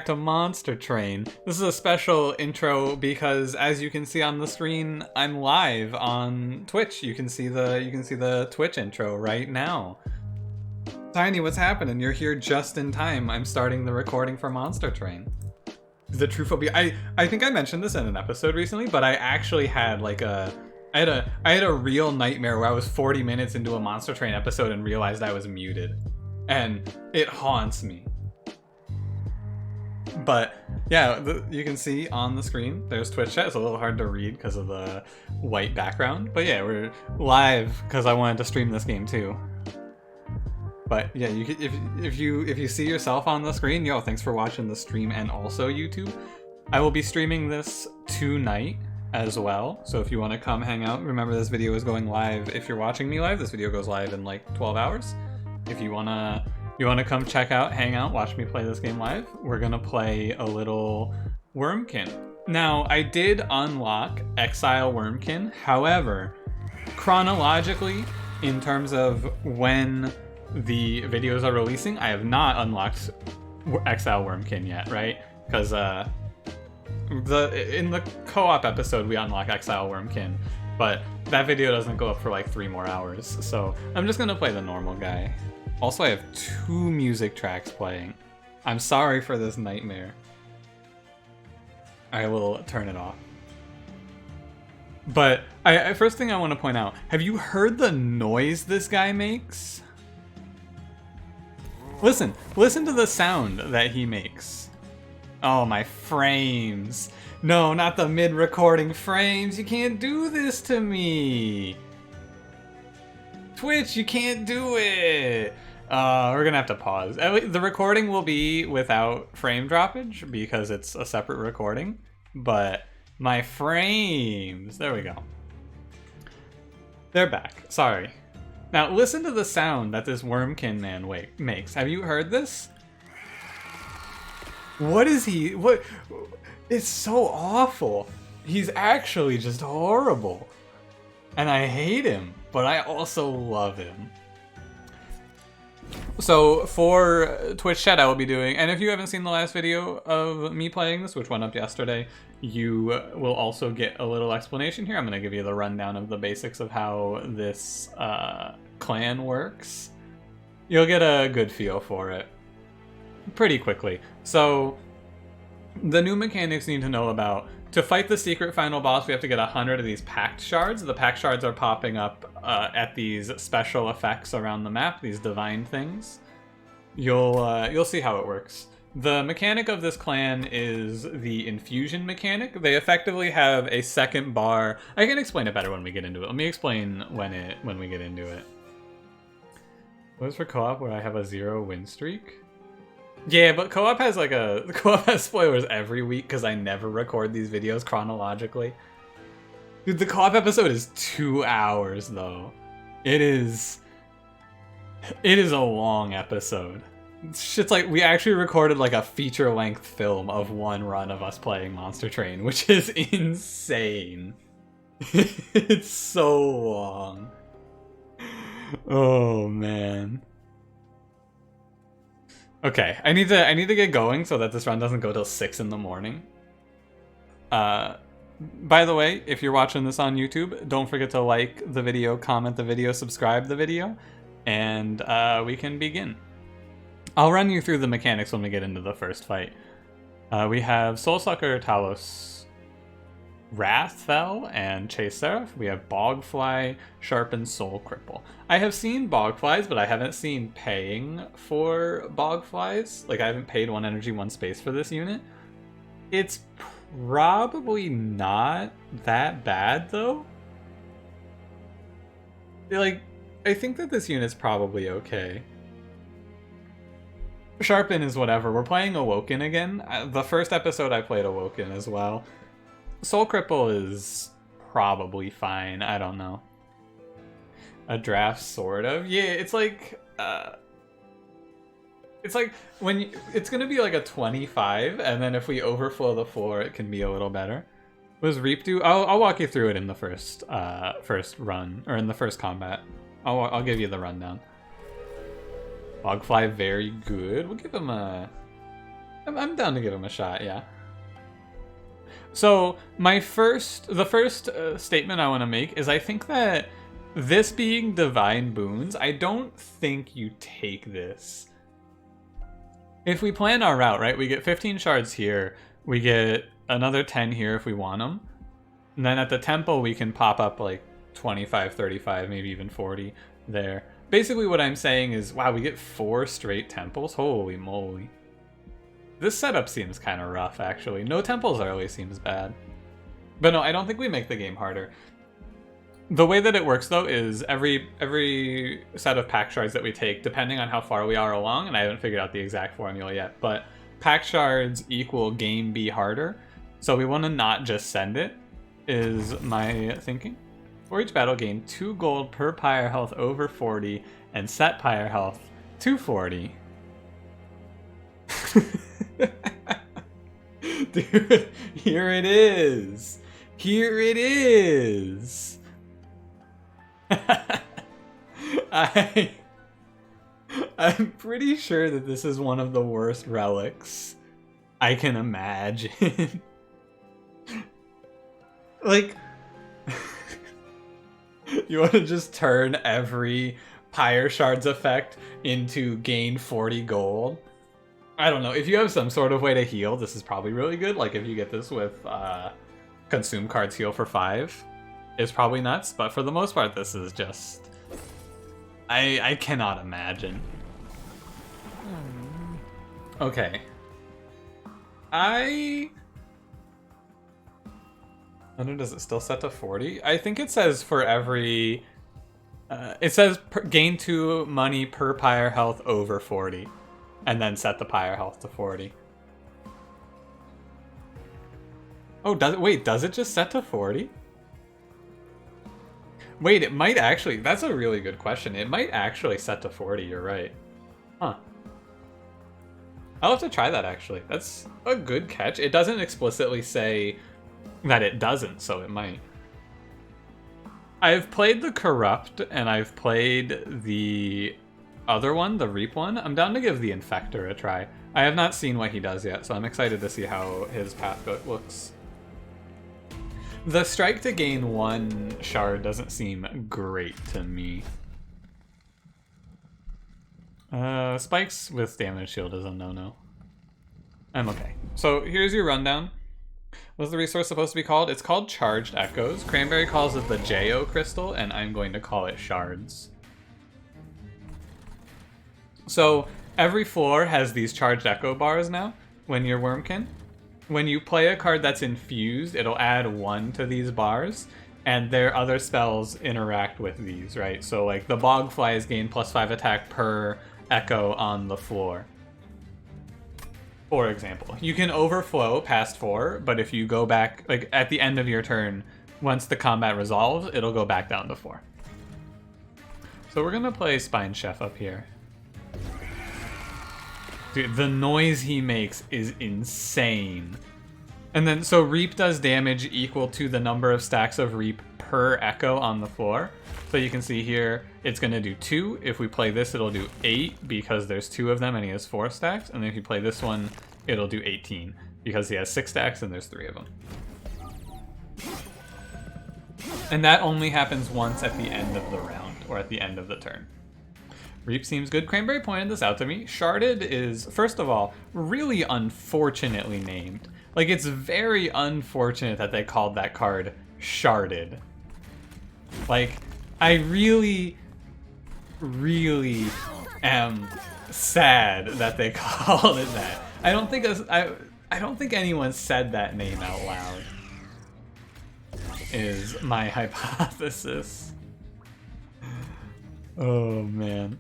back to Monster Train. This is a special intro because, as you can see on the screen, I'm live on Twitch. You can see the Twitch intro right now. Tiny, what's happening? You're here just in time. I'm starting the recording for Monster Train. The true phobia. I think I mentioned this in an episode recently, but I actually had like I had a real nightmare where I was 40 minutes into a Monster Train episode and realized I was muted, and it haunts me. But yeah, you can see on the screen there's Twitch chat. It's a little hard to read because of the white background, but yeah, we're live because I wanted to stream this game too. But yeah, you can, if you see yourself on the screen, yo, thanks for watching the stream and also YouTube. I will be streaming this tonight as well, so if you want to come hang out, remember this video is going live. If you're watching me live, this video goes live in like 12 hours. If you wanna come check out, hang out, watch me play this game live, we're gonna play a little Wyrmkind. Now, I did unlock Exile Wyrmkind, however, chronologically, in terms of when the videos are releasing, I have not unlocked Exile Wyrmkind yet, right? Because in the co-op episode we unlock Exile Wyrmkind, but that video doesn't go up for like 3 more hours, so I'm just gonna play the normal guy. Also, I have 2 music tracks playing. I'm sorry for this nightmare. I will turn it off. But first thing I want to point out, have you heard the noise this guy makes? Listen to the sound that he makes. Oh, my frames. No, not the mid-recording frames. You can't do this to me. Twitch, you can't do it. We're gonna have to pause. The recording will be without frame droppage because it's a separate recording, but my frames, there we go. They're back, sorry. Now listen to the sound that this Wyrmkind man makes. Have you heard this? What? It's so awful. He's actually just horrible. And I hate him, but I also love him. So for Twitch chat I will be doing, and if you haven't seen the last video of me playing this, which went up yesterday, you will also get a little explanation here. I'm going to give you the rundown of the basics of how this clan works. You'll get a good feel for it pretty quickly. So the new mechanics you need to know about. To fight the secret final boss, we have to get 100 of these pact shards. The pact shards are popping up at these special effects around the map, these divine things. You'll see how it works. The mechanic of this clan is the infusion mechanic. They effectively have a second bar. I can explain it better when we get into it. Let me explain when we get into it. What is for co-op where I have a 0 win streak? Yeah, but co-op has spoilers every week because I never record these videos chronologically. Dude, the co-op episode is 2 hours though. It is a long episode. Shit's like we actually recorded like a feature-length film of one run of us playing Monster Train, which is insane. It's so long. Oh man. Okay, I need to get going so that this run doesn't go till 6 in the morning. By the way, if you're watching this on YouTube, don't forget to like the video, comment the video, subscribe the video, and we can begin. I'll run you through the mechanics when we get into the first fight. We have Soulsucker, Talos, Wrathfell, and Chase Seraph. We have Bogfly, Sharpen, Soul Cripple. I have seen Bogflies, but I haven't seen paying for Bogflies. Like, I haven't paid 1 energy, 1 space for this unit. It's probably not that bad, though. Like, I think that this unit's probably okay. Sharpen is whatever. We're playing Awoken again. The first episode I played Awoken as well. Soul Cripple is probably fine. I don't know. A draft, sort of. Yeah, it's like when it's gonna be like a 25, and then if we overflow the floor, it can be a little better. What does Reap do? I'll walk you through it in the first run, or in the first combat. I'll give you the rundown. Bogfly, very good. We'll give him a I'm down to give him a shot, yeah. So the first statement I want to make is I think that this being divine boons, I don't think you take this. If we plan our route, right, we get 15 shards here, we get another 10 here if we want them, and then at the temple we can pop up like 25, 35, maybe even 40 there. Basically what I'm saying is, wow, we get 4 straight temples? Holy moly. This setup seems kind of rough, actually. No temples early seems bad. But no, I don't think we make the game harder. The way that it works, though, is every set of pack shards that we take, depending on how far we are along, and I haven't figured out the exact formula yet, but pack shards equal game be harder. So we want to not just send it, is my thinking. For each battle, gain 2 gold per pyre health over 40, and set pyre health to 40. Dude, here it is. Here it is. I'm pretty sure that this is one of the worst relics I can imagine. Like, you want to just turn every pyre shards effect into gain 40 gold? I don't know. If you have some sort of way to heal, this is probably really good. Like if you get this with consume cards heal for 5, it's probably nuts. But for the most part, this is just... I cannot imagine. Okay. I don't know, does it still set to 40? I think it says for every... it says gain 2 money per pyre health over 40. And then set the pyre health to 40. Oh, does it just set to 40? Wait, it might actually... That's a really good question. It might actually set to 40, you're right. Huh. I'll have to try that, actually. That's a good catch. It doesn't explicitly say that it doesn't, so it might. I've played the Corrupt, and I've played the other one, the Reap one. I'm down to give the Infector a try. I have not seen what he does yet, so I'm excited to see how his path looks. The strike to gain 1 shard doesn't seem great to me. Spikes with damage shield is a no-no. I'm okay. So here's your rundown. What's the resource supposed to be called? It's called Charged Echoes. Cranberry calls it the Jo Crystal, and I'm going to call it Shards. So every floor has these charged echo bars now when you're Wyrmkind. When you play a card that's infused, it'll add 1 to these bars, and their other spells interact with these, right? So like the Bogflies gain +5 attack per echo on the floor, for example. You can overflow past 4, but if you go back, like at the end of your turn, once the combat resolves, it'll go back down to 4. So we're gonna play Spine Chef up here. Dude, the noise he makes is insane. And then, so Reap does damage equal to the number of stacks of Reap per echo on the floor. So you can see here, it's going to do 2. If we play this, it'll do 8 because there's 2 of them and he has 4 stacks. And then if you play this one, it'll do 18 because he has 6 stacks and there's 3 of them. And that only happens once at the end of the round, or at the end of the turn. Reap seems good. Cranberry pointed this out to me. Sharded is, first of all, really unfortunately named. Like, it's very unfortunate that they called that card Sharded. Like, I really, really am sad that they called it that. I don't think anyone said that name out loud, is my hypothesis. Oh, man.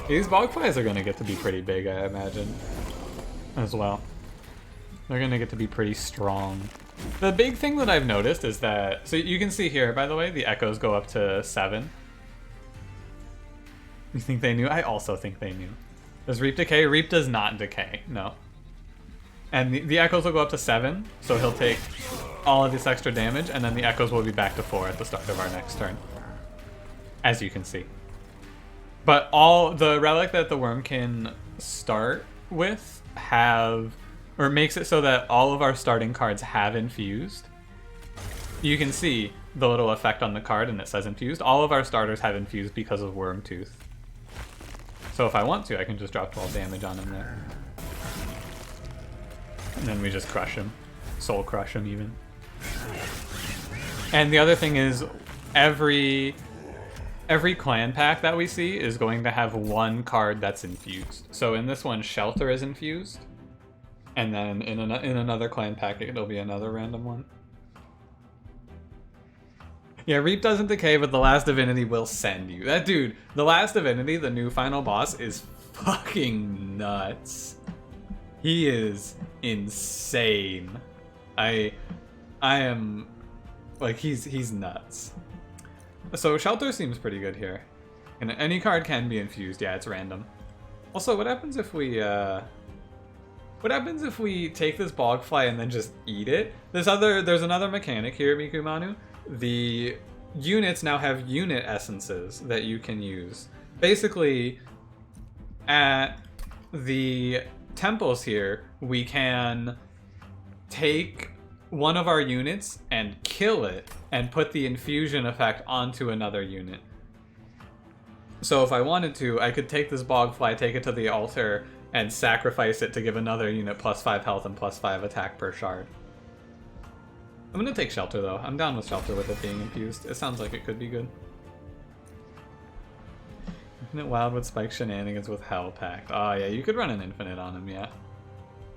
These Bogflies are going to get to be pretty big, I imagine, as well. They're going to get to be pretty strong. The big thing that I've noticed is that... So you can see here, by the way, the echoes go up to 7. You think they knew? I also think they knew. Does Reap decay? Reap does not decay, no. And the echoes will go up to 7, so he'll take all of this extra damage, and then the echoes will be back to 4 at the start of our next turn. As you can see. But all the relic that the Wyrmkind start with have, or makes it so that all of our starting cards have infused. You can see the little effect on the card and it says infused. All of our starters have infused because of Wyrmtooth. So if I want to, I can just drop 12 damage on him there. And then we just crush him. Soul crush him even. And the other thing is, every clan pack that we see is going to have one card that's infused. So in this one, Shelter is infused. And then in another clan pack, it'll be another random one. Yeah, Reap doesn't decay, but the last Divinity will send you. That dude, the last Divinity, the new final boss, is fucking nuts. He is insane. I am, like, he's nuts. So Shelter seems pretty good here. And any card can be infused. Yeah, it's random. Also, what happens if we take this Bogfly and then just eat it? There's another mechanic here, Mikumanu. The units now have unit essences that you can use. Basically, at the temples here, we can take one of our units and kill it and put the infusion effect onto another unit. So if I wanted to, I could take this Bogfly, take it to the altar, and sacrifice it to give another unit +5 health and +5 attack per shard. I'm gonna take Shelter though. I'm down with Shelter with it being infused. It sounds like it could be good. Infinite Wildwood Spike Shenanigans with Hell Pact. Oh yeah, you could run an Infinite on him, yeah.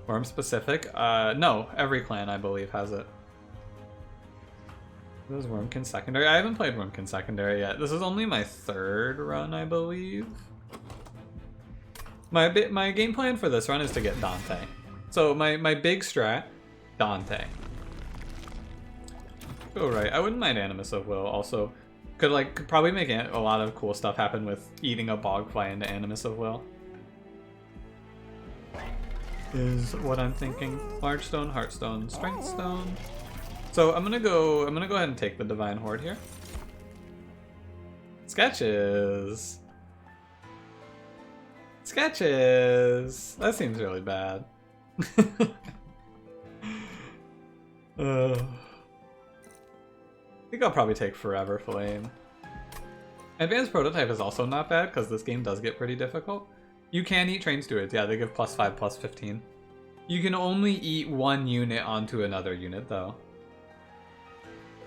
Worm specific? No, every clan I believe has it. This is Wyrmkind Secondary. I haven't played Wyrmkind Secondary yet. This is only my 3rd run, I believe. My game plan for this run is to get Dante. So my big strat, Dante. Oh right, I wouldn't mind Animus of Will. Also, could probably make a lot of cool stuff happen with eating a Bogfly into Animus of Will. Is what I'm thinking. Large Stone, Heartstone, Strength Stone. So I'm gonna go ahead and take the Divine Horde here. Sketches. Sketches. That seems really bad. I think I'll probably take Forever Flame. Advanced Prototype is also not bad because this game does get pretty difficult. You can eat Train Stewards. Yeah, they give +5, +15. You can only eat one unit onto another unit though.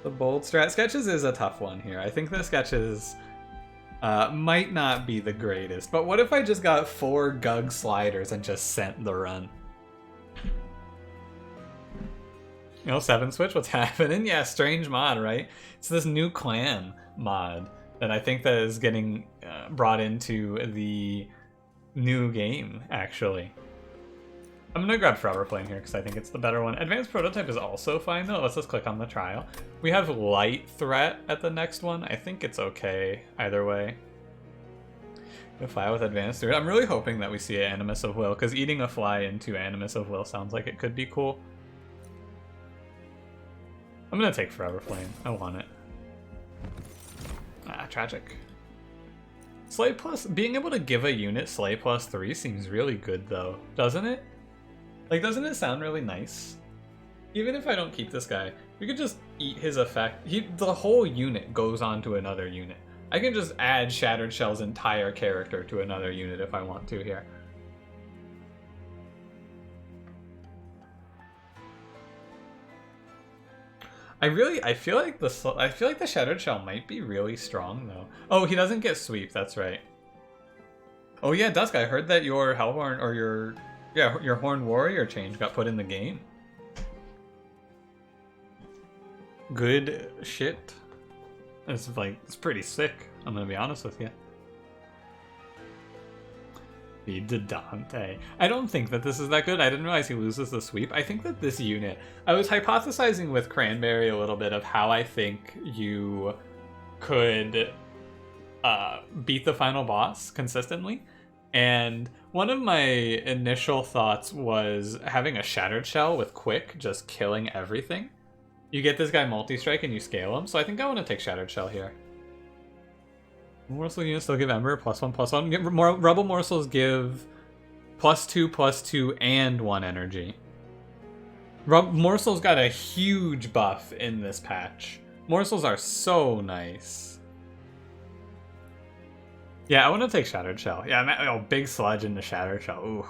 The bold strat. Sketches is a tough one here. I think the Sketches might not be the greatest, but what if I just got 4 Gug Sliders and just sent the run? You know, 7 Switch, what's happening? Yeah, strange mod, right? It's this new clan mod that I think that is getting brought into the new game, actually. I'm gonna grab Forever Flame here because I think it's the better one. Advanced Prototype is also fine though. Let's just click on the trial. We have Light Threat at the next one. I think it's okay either way. A fly with Advanced Threat. I'm really hoping that we see an Animus of Will because eating a fly into Animus of Will sounds like it could be cool. I'm gonna take Forever Flame. I want it. Ah, tragic. Slay plus, being able to give a unit Slay +3 seems really good though, doesn't it? Like, doesn't it sound really nice? Even if I don't keep this guy, we could just eat his effect. The whole unit goes on to another unit. I can just add Shattered Shell's entire character to another unit if I want to here. I feel like the Shattered Shell might be really strong though. Oh, he doesn't get sweep, that's right. Oh yeah, Dusk, I heard that your Hellhorn or your Horn Warrior change got put in the game. Good shit. It's pretty sick, I'm gonna be honest with you. Feed to Dante. I don't think that this is that good. I didn't realize he loses the sweep. I think that this unit, I was hypothesizing with Cranberry a little bit of how I think you could beat the final boss consistently. And one of my initial thoughts was having a Shattered Shell with Quick, just killing everything. You get this guy multi-strike and you scale him, so I think I want to take Shattered Shell here. Morsel units still give Ember +1/+1. Rebel Morsels give +2/+2, and 1 energy. Morsels got a huge buff in this patch. Morsels are so nice. Yeah, I want to take Shattered Shell. Yeah, big sludge into Shattered Shell. Ooh.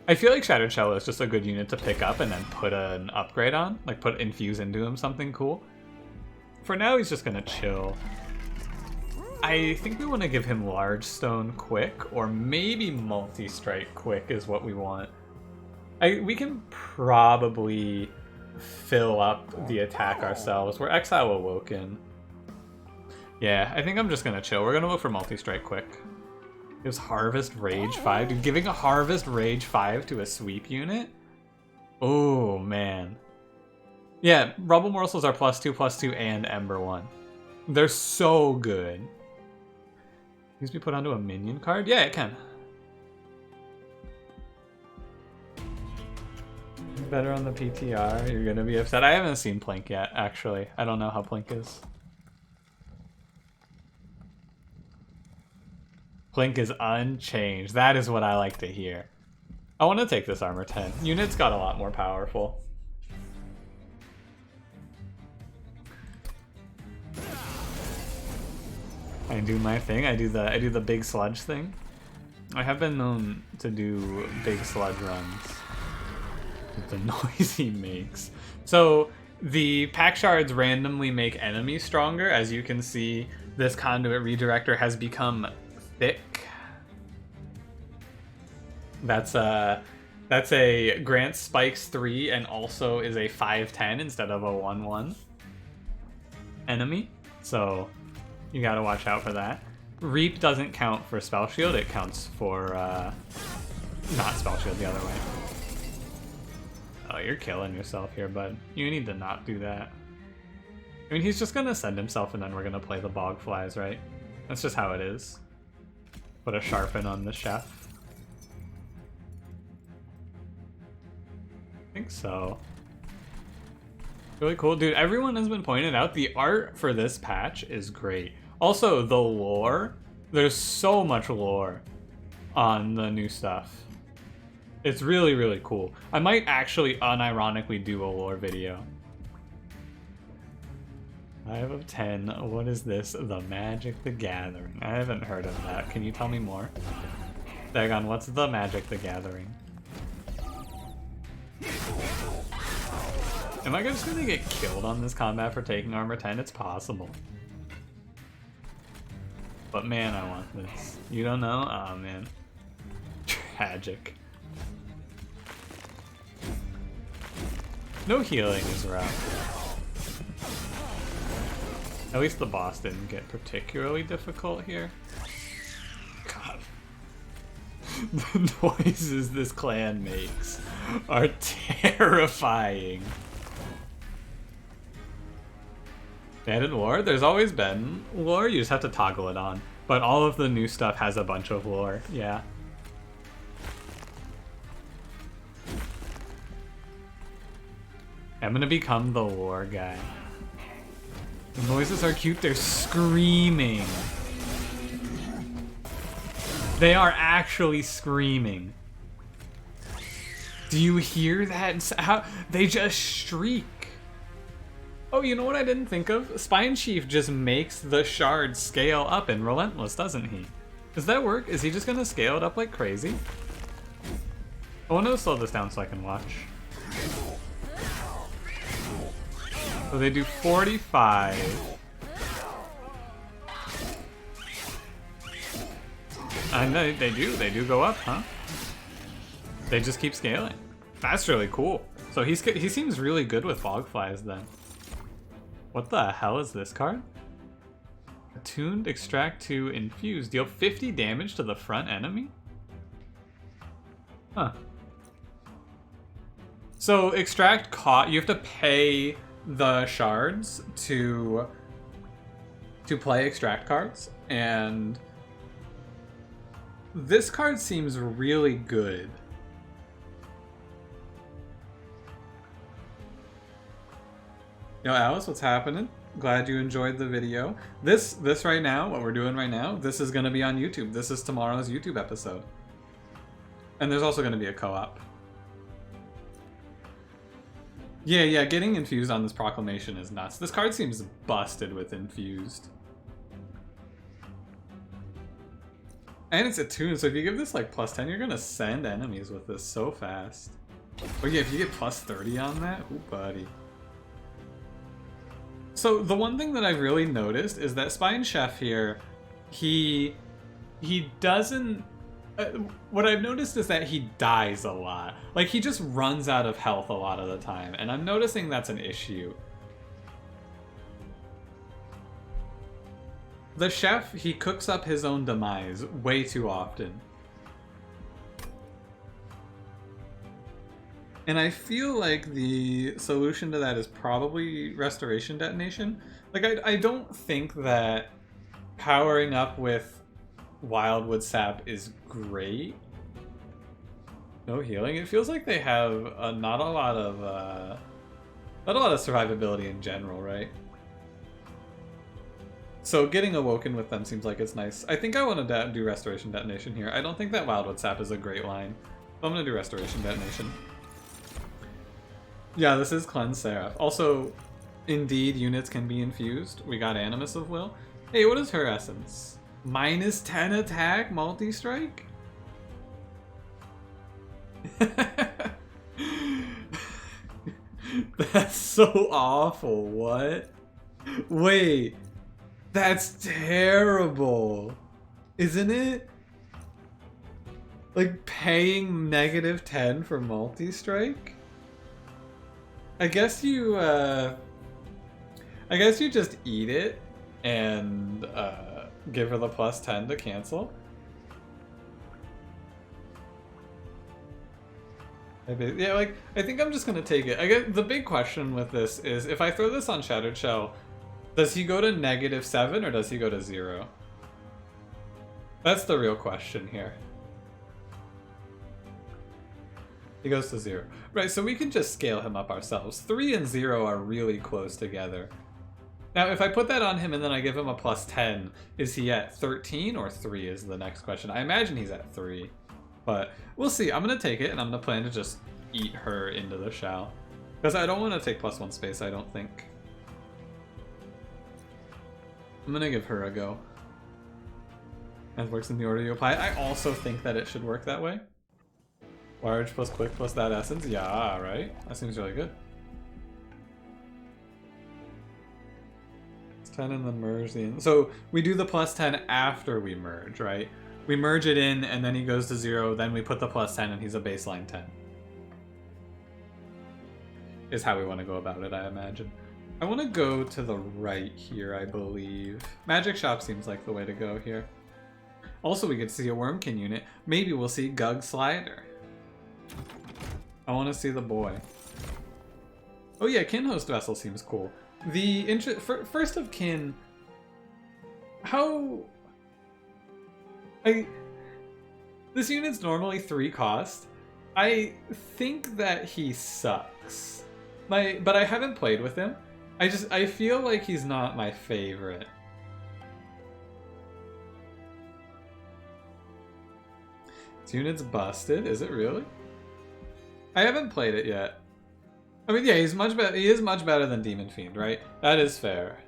I feel like Shattered Shell is just a good unit to pick up and then put an upgrade on. Like, infuse into him something cool. For now, he's just gonna chill. I think we want to give him Large Stone quick, or maybe Multi-Strike quick is what we want. We can probably fill up the attack ourselves. We're Exile Awoken. Yeah, I think I'm just gonna chill. We're gonna look for Multi-Strike quick. Gives Harvest Rage 5. Dude, giving a Harvest Rage 5 to a sweep unit? Oh, man. Yeah, Rubble Morsels are +2/+2 and Ember 1. They're so good. Needs to be put onto a minion card? Yeah, it can. Better on the PTR. You're gonna be upset. I haven't seen Plink yet, actually. I don't know how Plink is. Plink is unchanged. That is what I like to hear. I want to take this armor 10. Unit's got a lot more powerful. I do my thing. I do the big sludge thing. I have been known to do big sludge runs. With the noise he makes. So the pack shards randomly make enemies stronger. As you can see, this conduit redirector has become thick. That's a grant spikes 3 and also is a 5/10 instead of a 1/1 enemy. So you gotta watch out for that. Reap doesn't count for Spell Shield, it counts for, not Spell Shield, the other way. Oh, you're killing yourself here, bud. You need to not do that. I mean, he's just gonna send himself and then we're gonna play the Bog Flies, right? That's just how it is. Put a Sharpen on the chef. I think so. Really cool. Dude, everyone has been pointed out, the art for this patch is great. Also, the lore. There's so much lore on the new stuff. It's really, really cool. I might actually unironically do a lore video. 5 of 10. What is this? The Magic the Gathering. I haven't heard of that. Can you tell me more? Dagon, what's the Magic the Gathering? Am I just gonna get killed on this combat for taking armor 10? It's possible. But man, I want this. You don't know? Oh man. Tragic. No healing is rough. At least the boss didn't get particularly difficult here. God. The noises this clan makes are terrifying. They added lore? There's always been lore, you just have to toggle it on. But all of the new stuff has a bunch of lore, yeah. I'm gonna become the lore guy. The noises are cute, they're screaming. They are actually screaming. Do you hear that? How they just shriek. Oh, you know what I didn't think of? Spine Chief just makes the shard scale up in Relentless, doesn't he? Does that work? Is he just gonna scale it up like crazy? I want to slow this down so I can watch. So they do 45. And they do go up, huh? They just keep scaling. That's really cool. So he seems really good with Bog Flies then. What the hell is this card? Attuned, Extract 2, Infuse. Deal 50 damage to the front enemy? Huh. So Extract you have to pay the shards to play Extract cards, and this card seems really good. Yo, Alice, what's happening? Glad you enjoyed the video. This right now, what we're doing right now, this is gonna be on YouTube. This is tomorrow's YouTube episode. And there's also going to be a co-op. Yeah, getting infused on this proclamation is nuts. This card seems busted with infused. And it's a tune, so if you give this like +10, you're gonna send enemies with this so fast. But yeah, if you get +30 on that, ooh buddy. So the one thing that I've really noticed is that Spine Chef here, he doesn't... what I've noticed is that he dies a lot. Like, he just runs out of health a lot of the time, and I'm noticing that's an issue. The chef, he cooks up his own demise way too often. And I feel like the solution to that is probably Restoration Detonation. Like, I don't think that powering up with Wildwood Sap is great. No healing. It feels like they have not a lot of survivability in general, right? So getting Awoken with them seems like it's nice. I think I want to do Restoration Detonation here. I don't think that Wildwood Sap is a great line. So I'm going to do Restoration Detonation. Yeah, this is Cleanse Seraph. Also, indeed, units can be infused. We got Animus of Will. Hey, what is her essence? -10 attack, multi-strike? That's so awful. What? Wait. That's terrible. Isn't it? Like paying -10 for multi-strike? I guess you just eat it and give her the +10 to cancel. Yeah, like, I think I'm just gonna take it. I guess the big question with this is, if I throw this on Shattered Shell, does he go to -7 or does he go to 0? That's the real question here. He goes to 0. Right, so we can just scale him up ourselves. 3 and 0 are really close together. Now, if I put that on him and then I give him a +10, is he at 13 or 3 is the next question. I imagine he's at 3. But we'll see. I'm going to take it, and I'm going to plan to just eat her into the shell. Because I don't want to take +1 space, I don't think. I'm going to give her a go. That works in the order you apply. I also think that it should work that way. Large plus quick plus that essence. Yeah, right? That seems really good. It's 10 and then merge the... So we do the +10 after we merge, right? We merge it in and then he goes to 0, then we put the +10 and he's a baseline 10. Is how we want to go about it, I imagine. I want to go to the right here, I believe. Magic Shop seems like the way to go here. Also, we get to see a Wyrmkind unit. Maybe we'll see Gug Slider. I want to see the boy. Oh yeah, Kinhost Vessel seems cool. The first of kin... How... This unit's normally 3 cost. I think that he sucks. But I haven't played with him. I feel like he's not my favorite. This unit's busted. Is it really? I haven't played it yet. I mean, yeah, he's much better. He is much better than Demon Fiend, right? That is fair.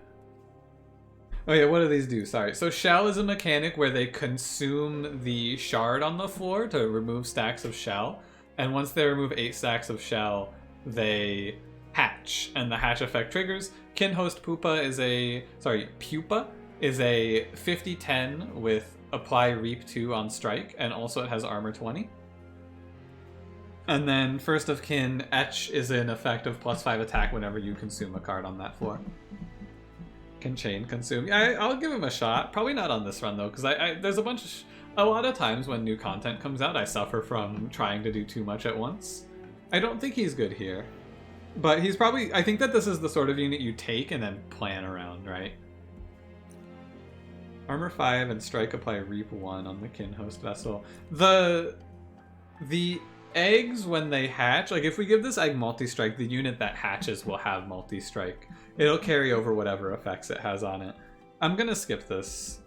Oh yeah, what do these do? Sorry. So shell is a mechanic where they consume the shard on the floor to remove stacks of shell. And once they remove 8 stacks of shell, they hatch. And the hatch effect triggers. Kinhost Pupa is a... Sorry, Pupa is a 50-10 with apply Reap 2 on strike. And also it has armor 20. And then First of Kin, Etch is an effect of +5 attack whenever you consume a card on that floor. Can chain consume. Yeah, I'll give him a shot. Probably not on this run though, because there's a lot of times when new content comes out, I suffer from trying to do too much at once. I don't think he's good here, but he's probably. I think that this is the sort of unit you take and then plan around, right? Armor 5 and strike apply Reap 1 on the Kinhost Vessel. The eggs when they hatch, like if we give this egg multi-strike, the unit that hatches will have multi-strike. It'll carry over whatever effects it has on it. I'm gonna skip this.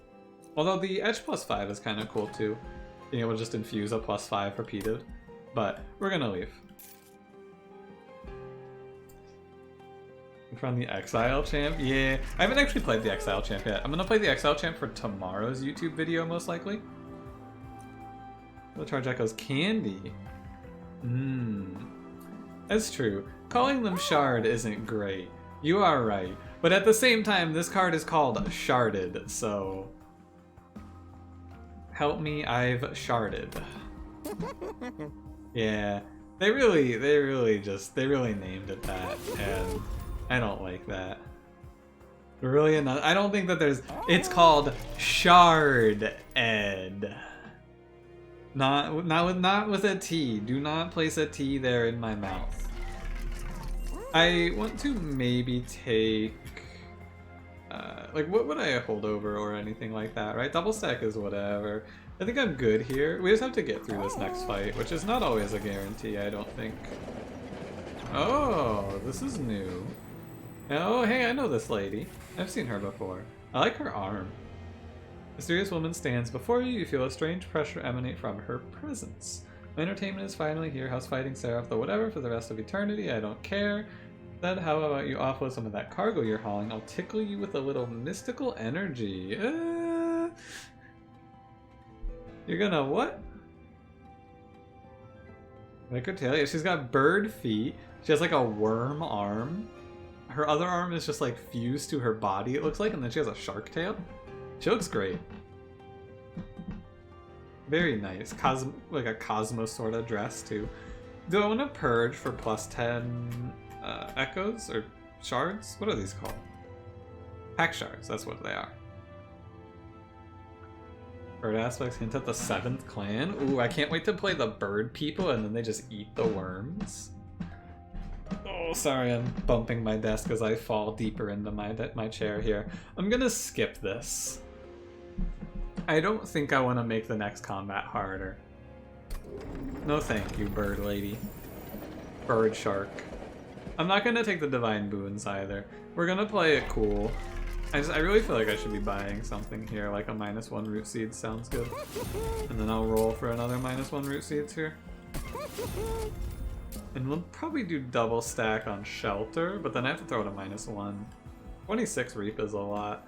Although the Etch +5 is kind of cool too. being able to just infuse a +5 repeated. But we're gonna leave. From the Exile Champ? Yeah, I haven't actually played the Exile Champ yet. I'm gonna play the Exile Champ for tomorrow's YouTube video, most likely. The Charge Echo's candy. That's true. Calling them Shard isn't great. You are right. But at the same time, this card is called Sharded, so... Help me, I've sharded. Yeah, they really named it that, and I don't like that. Really, I don't think that there's. It's called Shard Ed. Not with a T. Do not place a T there in my mouth. I want to maybe take. Like, what would I hold over or anything like that, right? Double stack is whatever. I think I'm good here. We just have to get through this next fight, which is not always a guarantee, I don't think. Oh, this is new. Oh, hey, I know this lady. I've seen her before. I like her arm. Mysterious woman stands before you. You feel a strange pressure emanate from her presence. My entertainment is finally here. How's fighting Seraph, the whatever, for the rest of eternity? I don't care. Then how about you offload some of that cargo you're hauling? I'll tickle you with a little mystical energy. You're gonna what? Like her tail? Yeah, she's got bird feet. She has like a worm arm. Her other arm is just like fused to her body, it looks like, and then she has a shark tail. She looks great. Very nice. Like a Cosmos sort of dress too. Do I want to purge for +10 echoes or shards? What are these called? Pack shards, that's what they are. Bird aspects hint at the 7th clan. Ooh, I can't wait to play the bird people and then they just eat the worms. Oh, sorry, I'm bumping my desk as I fall deeper into my chair here. I'm gonna skip this. I don't think I want to make the next combat harder. No thank you, bird lady. Bird shark. I'm not gonna take the divine boons either. We're gonna play it cool. I really feel like I should be buying something here, like a -1 root seed sounds good. And then I'll roll for another -1 root seeds here. And we'll probably do double stack on shelter, but then I have to throw it a -1. 26 reap is a lot.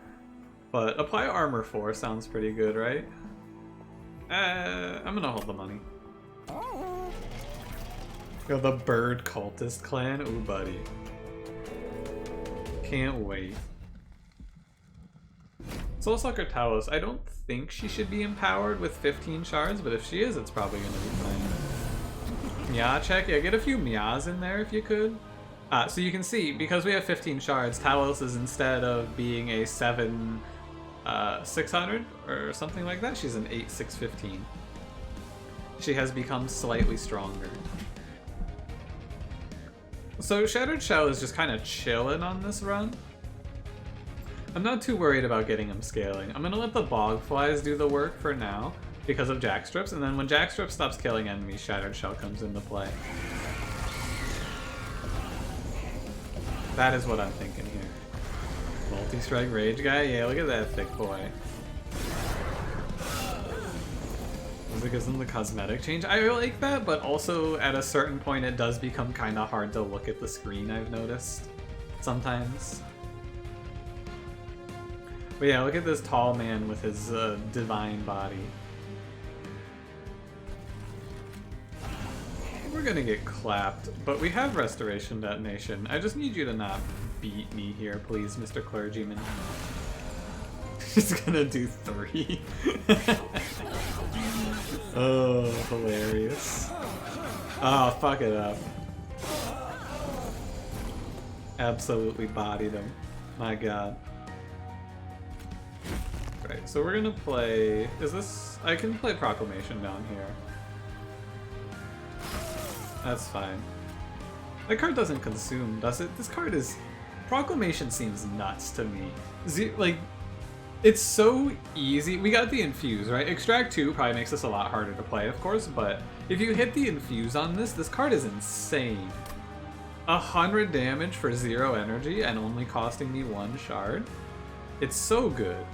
But apply armor 4 sounds pretty good, right? I'm gonna hold the money. Yo, the bird cultist clan? Ooh, buddy. Can't wait. Soulsucker Talos, I don't think she should be empowered with 15 shards, but if she is, it's probably gonna be fine. Meow check, yeah, get a few meows in there if you could. So you can see, because we have 15 shards, Talos is, instead of being a 7 600 or something like that, she's an 8 615. She has become slightly stronger. So Shattered Shell is just kind of chilling on this run. I'm not too worried about getting him scaling. I'm gonna let the Bogflies do the work for now because of Jackstrips, and then when Jackstrip stops killing enemies, Shattered Shell comes into play. That is what I'm thinking here. Multi-strike rage guy? Yeah, look at that thick boy. Because of the cosmetic change. I like that, but also at a certain point it does become kind of hard to look at the screen, I've noticed. Sometimes. But yeah, look at this tall man with his divine body. We're gonna get clapped, but we have Restoration Detonation. I just need you to not beat me here, please, Mr. Clergyman. He's gonna do 3. Oh, hilarious. Oh, fuck it up. Absolutely bodied him. My god. Right, so we're gonna play... Is this... I can play Proclamation down here. That's fine. That card doesn't consume, does it? This card is... Proclamation seems nuts to me. Like, it's so easy. We got the Infuse, right? Extract 2 probably makes this a lot harder to play, of course, but if you hit the Infuse on this card is insane. 100 damage for 0 energy and only costing me 1 shard. It's so good.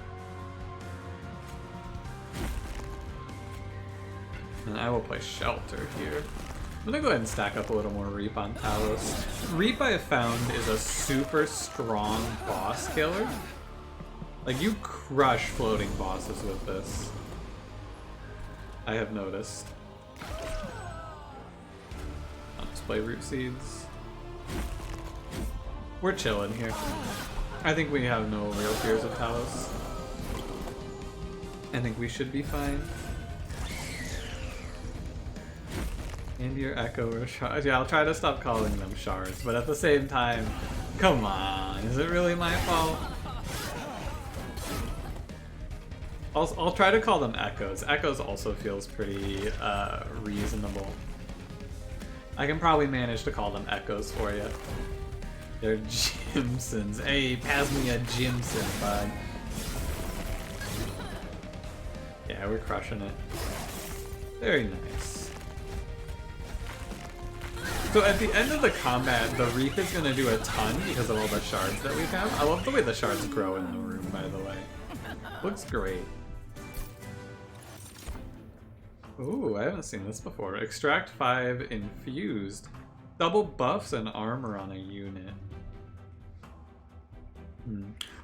And I will play Shelter here. I'm gonna go ahead and stack up a little more Reap on Talos. Reap, I have found, is a super strong boss killer. Like, you crush floating bosses with this. I have noticed. I'll just play Root Seeds. We're chilling here. I think we have no real fears of Talos. I think we should be fine. And your Echo or Shards. Yeah, I'll try to stop calling them Shards, but at the same time, come on, is it really my fault? I'll try to call them Echoes. Echoes also feels pretty reasonable. I can probably manage to call them Echoes for you. They're Jimsons. Hey, pass me a Jimson, bud. Yeah, we're crushing it. Very nice. So at the end of the combat, the Reap is going to do a ton because of all the shards that we have. I love the way the shards grow in the room, by the way. Looks great. Ooh, I haven't seen this before. Extract 5 infused. Double buffs and armor on a unit.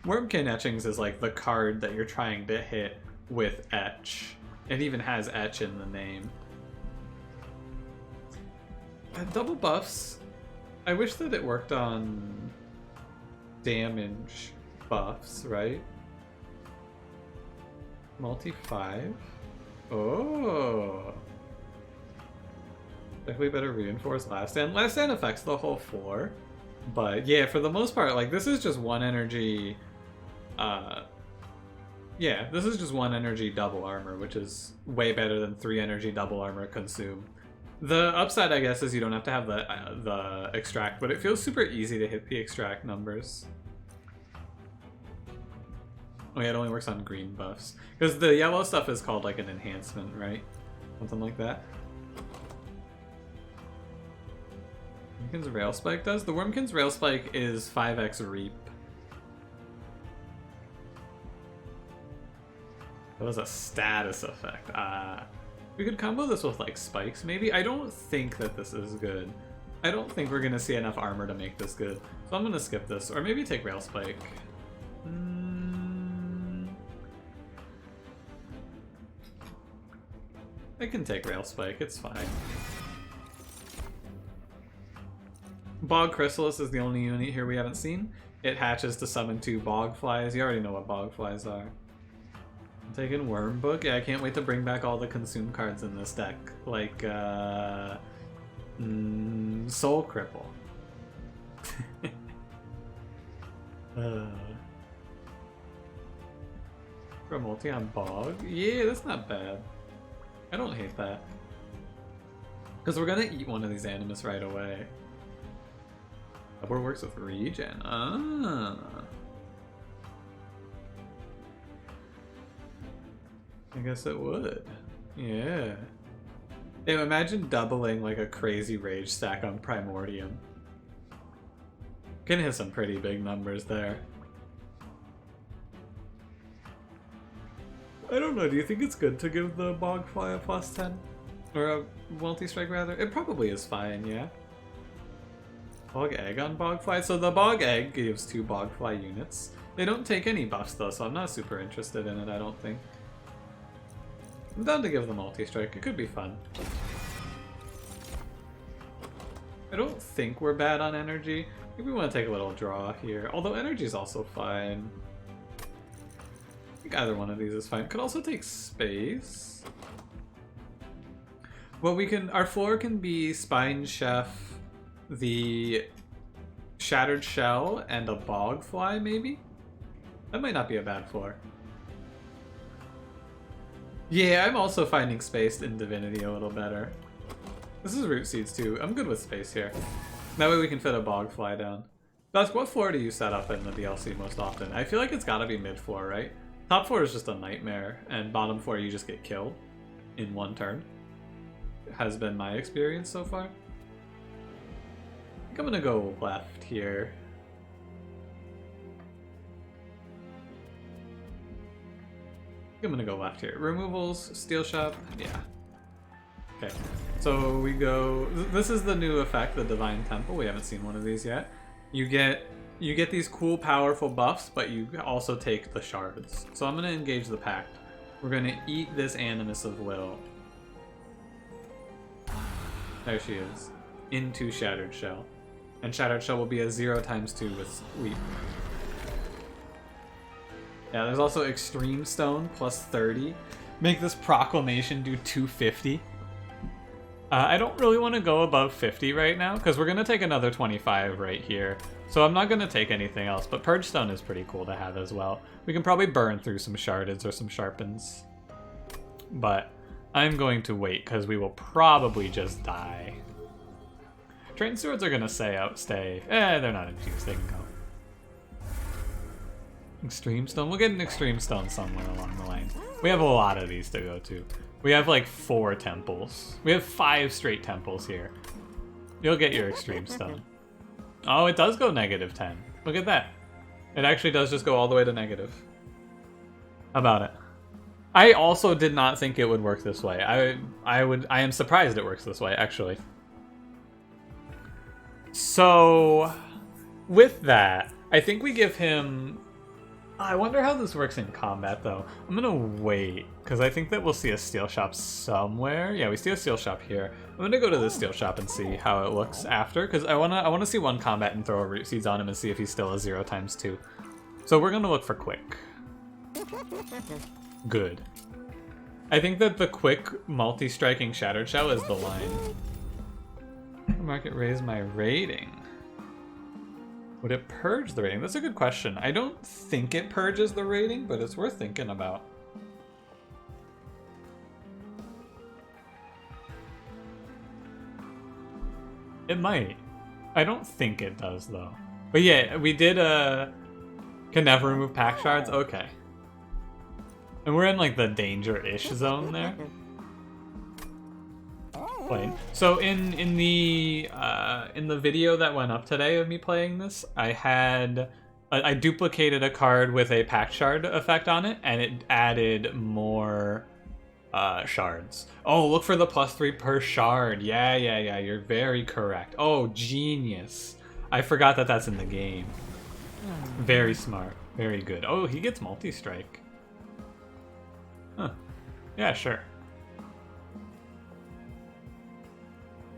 Wyrmkind etchings is like the card that you're trying to hit with etch. It even has etch in the name. Double buffs. I wish that it worked on damage buffs, right? Multi 5. Oh. Definitely better reinforce Last Stand. Last Stand affects the whole floor. But yeah, for the most part, like, this is just 1 energy. Yeah, this is just 1 energy double armor, which is way better than 3 energy double armor consume. The upside, I guess, is you don't have to have the extract, but it feels super easy to hit the extract numbers. Oh yeah, it only works on green buffs. Because the yellow stuff is called like an enhancement, right? Something like that. Wyrmkind's Rail Spike does? The Wyrmkind's Rail Spike is 5x Reap. That was a status effect. We could combo this with like spikes, maybe? I don't think that this is good. I don't think we're gonna see enough armor to make this good. So I'm gonna skip this, or maybe take Rail Spike. I can take Rail Spike, it's fine. Bog Chrysalis is the only unit here we haven't seen. It hatches to summon 2 Bog Flies. You already know what Bog Flies are. I'm taking Worm Book. Yeah, I can't wait to bring back all the consume cards in this deck. Like, Soul Cripple. For a multi on Bog? Yeah, that's not bad. I don't hate that. Because we're gonna eat one of these Animus right away. Double works with regen. Ah. I guess it would. Yeah. Hey, imagine doubling like a crazy rage stack on Primordium. Can hit some pretty big numbers there. I don't know, do you think it's good to give the Bogfly a +10? Or a multi-strike rather? It probably is fine, yeah. Bog Egg on Bogfly? So the Bog Egg gives 2 Bogfly units. They don't take any buffs though, so I'm not super interested in it, I don't think. I'm down to give the multi-strike, it could be fun. I don't think we're bad on energy. I think we want to take a little draw here, although energy is also fine. I think either one of these is fine. Could also take space. Well, we can, our floor can be Spine Chef, the Shattered Shell, and a Bogfly, maybe? That might not be a bad floor. Yeah, I'm also finding space in Divinity a little better. This is Root Seeds too. I'm good with space here. That way we can fit a Bogfly down. Dusk, what floor do you set up in the DLC most often? I feel like it's gotta be mid-floor, right? Top floor is just a nightmare, and bottom floor you just get killed in 1 turn. Has been my experience so far. I think I'm gonna go left here. I think I'm gonna go left here. Removals, Steel Shop, yeah. Okay, so we go. This is the new effect, the Divine Temple. We haven't seen one of these yet. You get these cool, powerful buffs, but you also take the shards. So I'm gonna engage the Pact. We're gonna eat this Animus of Will. There she is, into Shattered Shell, and Shattered Shell will be a 0x2 with Sweep. Yeah, there's also Extreme Stone plus 30. Make this Proclamation do 250. I don't really want to go above 50 right now, because we're going to take another 25 right here. So I'm not going to take anything else, but Purge Stone is pretty cool to have as well. We can probably burn through some Shardeds or some Sharpens. But I'm going to wait, because we will probably just die. Train Swords are going to stay. They're not infused, they can go. Extreme Stone? We'll get an Extreme Stone somewhere along the line. We have a lot of these to go to. We have like 4 temples. We have 5 straight temples here. You'll get your Extreme Stone. Oh, it does go -10. Look at that. It actually does just go all the way to negative. How about it? I also did not think it would work this way. I am surprised it works this way, actually. So, with that, I think we give him... I wonder how this works in combat, though. I'm gonna wait, because I think that we'll see a steel shop somewhere. Yeah, we see a steel shop here. I'm gonna go to the steel shop and see how it looks after, because I wanna see one combat and throw a Root Seeds on him and see if he's still a 0x2. So we're gonna look for quick. Good. I think that the quick multi-striking Shattered Shell is the line. Market raise my rating. Would it purge the rating? That's a good question. I don't think it purges the rating, but it's worth thinking about. It might. I don't think it does, though. But yeah, we did can never remove pack shards? Okay. And we're in like the danger-ish zone there. Playing. So in the video that went up today of me playing this, I duplicated a card with a pack shard effect on it, and it added more shards. Oh, look for the +3 per shard. Yeah, you're very correct. Oh, genius. I forgot that that's in the game. Very smart. Very good. Oh, he gets multi-strike. Huh. Yeah, sure.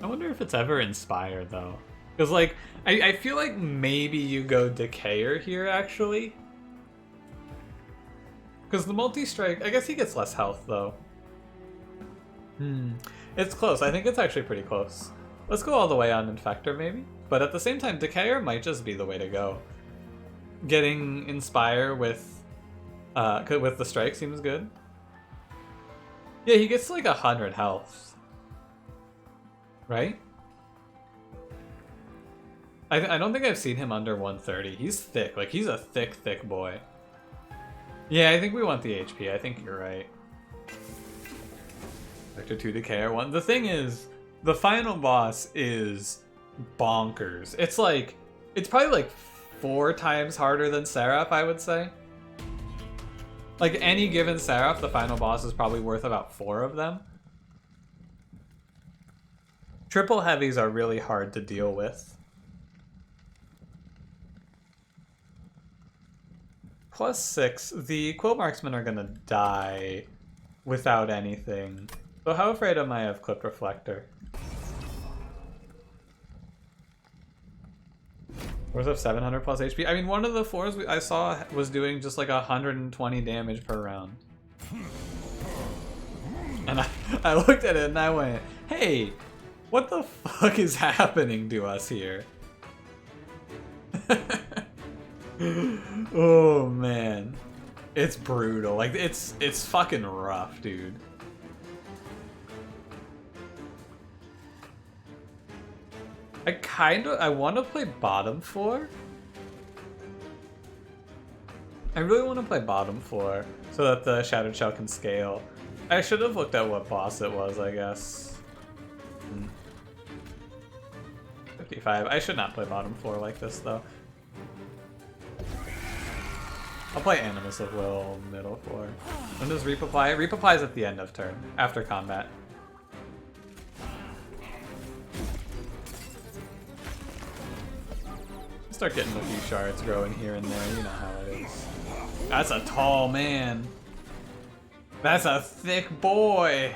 I wonder if it's ever Inspire, though. Because, like, I feel like maybe you go Decayer here, actually. Because the multi-strike... I guess he gets less health, though. It's close. I think it's actually pretty close. Let's go all the way on Infector, maybe? But at the same time, Decayer might just be the way to go. Getting Inspire with the strike seems good. Yeah, he gets, like, 100 health. Right? I don't think I've seen him under 130. He's thick. Like, he's a thick boy. Yeah, I think we want the HP. I think you're right. Vector 2 Decayer 1. The thing is, the final boss is bonkers. It's like... It's probably like 4 times harder than Seraph, I would say. Like, any given Seraph, the final boss is probably worth about 4 of them. Triple heavies are really hard to deal with. +6, the Quill Marksmen are gonna die without anything. So how afraid am I of Clip Reflector? Where's up 700 plus HP? I mean, one of the 4s I saw was doing just like 120 damage per round. And I looked at it and I went, hey, what the fuck is happening to us here? Oh man, it's brutal. Like it's fucking rough, dude. I want to play bottom 4. I really want to play bottom 4 so that the Shattered Shell can scale. I should have looked at what boss it was, I guess. 55. I should not play bottom 4 like this, though. I'll play Animus of Will middle 4. When does Reap apply? Reap applies at the end of turn, after combat. start getting a few shards growing here and there. You know how it is. That's a tall man. That's a thick boy.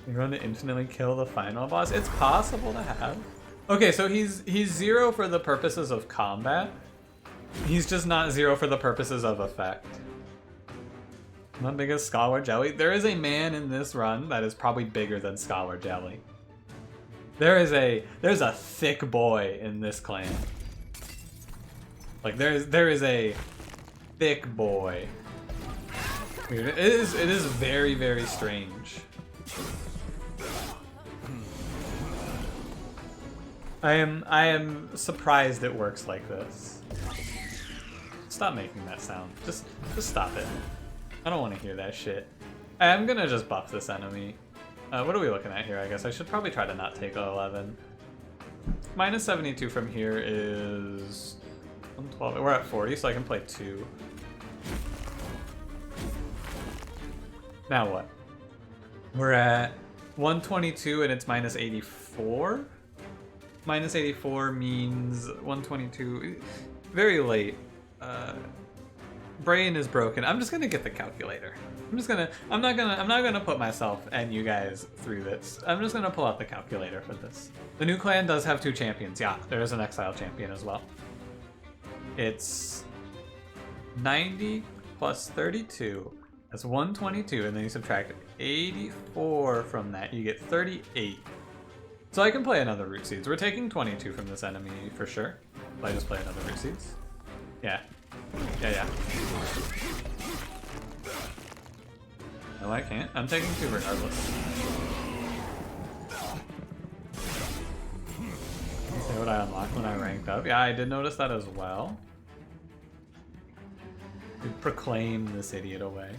You're going to infinitely kill the final boss? It's possible to have. Okay, so he's 0 for the purposes of combat. He's just not 0 for the purposes of effect. Not big as Scholar Jelly. There is a man in this run that is probably bigger than Scholar Jelly. There's a thick boy in this clan. Like there is a thick boy. Weird. It is very, very strange. I am surprised it works like this. Stop making that sound. Just stop it. I don't want to hear that shit. I'm gonna just buff this enemy. What are we looking at here? I guess I should probably try to not take 11. Minus 72 from here is 112. We're at 40, so I can play 2. Now what? We're at 122 and it's minus 84. Minus 84 means 122. Very late. Brain is broken. I'm just gonna get the calculator. I'm not gonna put myself and you guys through this. I'm just gonna pull out the calculator for this. The new clan does have 2 champions. Yeah, there is an exile champion as well. It's 90 plus 32. That's 122, and then you subtract 84 from that. You get 38. So I can play another Root Seeds. We're taking 22 from this enemy for sure. I just play another Root Seeds. Yeah. Yeah. No, I can't. I'm taking 2 regardless. Let's see what I unlocked when I ranked up. Yeah, I did notice that as well. We proclaim this idiot away.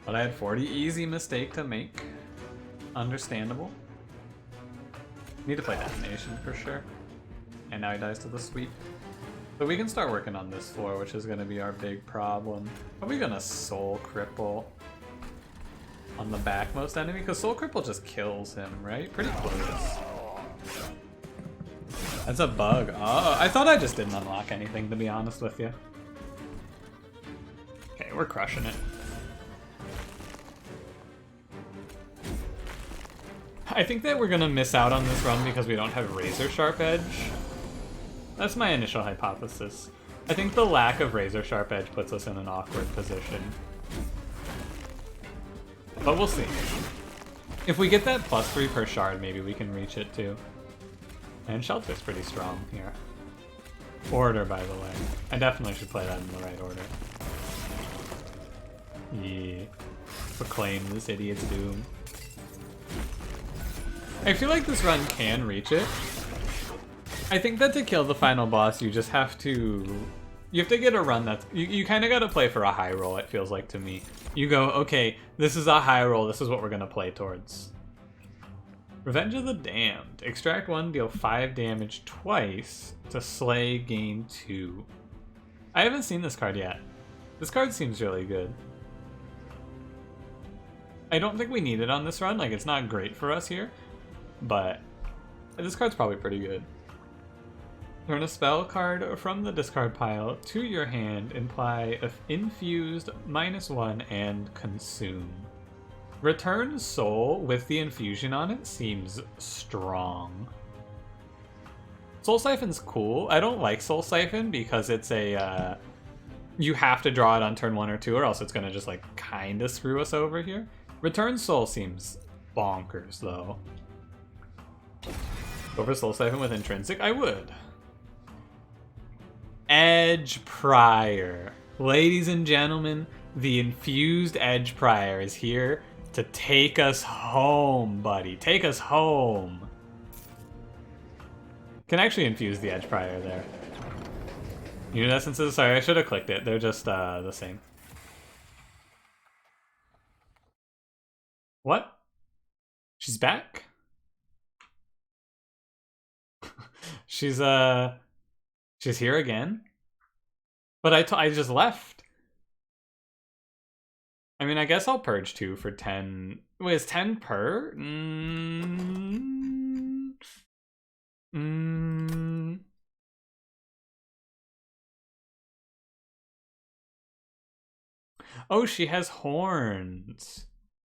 But I had 40. Easy mistake to make. Understandable. Need to play Detonation for sure. And now he dies to the sweep. But we can start working on this floor, which is going to be our big problem. Are we going to Soul Cripple on the backmost enemy? Because Soul Cripple just kills him, right? Pretty close. That's a bug. Oh, I thought I just didn't unlock anything, to be honest with you. Okay, we're crushing it. I think that we're going to miss out on this run because we don't have Razor Sharp Edge. That's my initial hypothesis. I think the lack of Razor Sharp Edge puts us in an awkward position. But we'll see. If we get that +3 per shard, maybe we can reach it too. And Shelter's pretty strong here. Order, by the way. I definitely should play that in the right order. Yeah. Proclaim this idiot's doom. I feel like this run can reach it. I think that to kill the final boss, you just have to... You have to get a run that's... You kind of got to play for a high roll, it feels like to me. You go, okay, this is a high roll, this is what we're going to play towards. Revenge of the Damned. Extract 1, deal 5 damage twice to slay, gain 2. I haven't seen this card yet. This card seems really good. I don't think we need it on this run, like it's not great for us here, but this card's probably pretty good. Turn a spell card from the discard pile to your hand, imply if infused -1 and consume. Return Soul with the infusion on it seems strong. Soul Siphon's cool. I don't like Soul Siphon because it's a, you have to draw it on turn 1 or 2 or else it's gonna just like kinda screw us over here. Return Soul seems bonkers though. Go for Soul Siphon with Intrinsic? I would. Edge Prior. Ladies and gentlemen, the infused Edge Prior is here to take us home, buddy. Take us home. Can actually infuse the Edge Prior there. Unit Essences, sorry, I should have clicked it. They're just the same. What? She's back? She's here again? But I just left. I mean, I guess I'll purge 2 for 10. Wait, is 10 per? Oh, she has horns.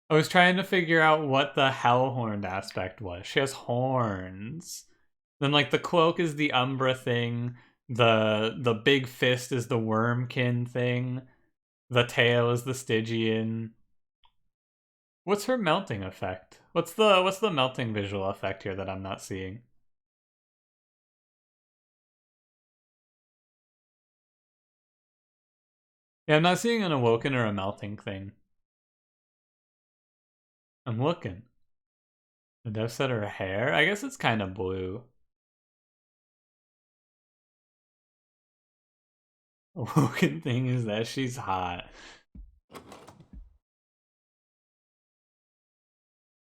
I was trying to figure out what the hell-horned aspect was. She has horns. Then, like, the cloak is the Umbra thing. The big fist is the Wyrmkind thing. The tail is the Stygian. What's her melting effect? What's the melting visual effect here that I'm not seeing? Yeah, I'm not seeing an Awoken or a melting thing. I'm looking. The dev said her hair? I guess it's kind of blue. Awoken thing is that she's hot.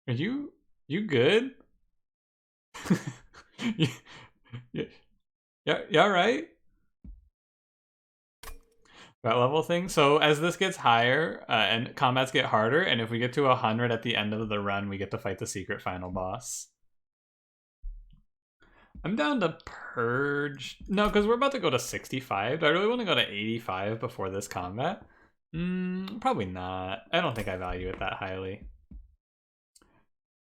Are you good? Yeah, right? That level thing. So as this gets higher and combats get harder, and if we get to 100 at the end of the run, we get to fight the secret final boss. I'm down to purge. No, because we're about to go to 65. Do I really want to go to 85 before this combat? Probably not. I don't think I value it that highly.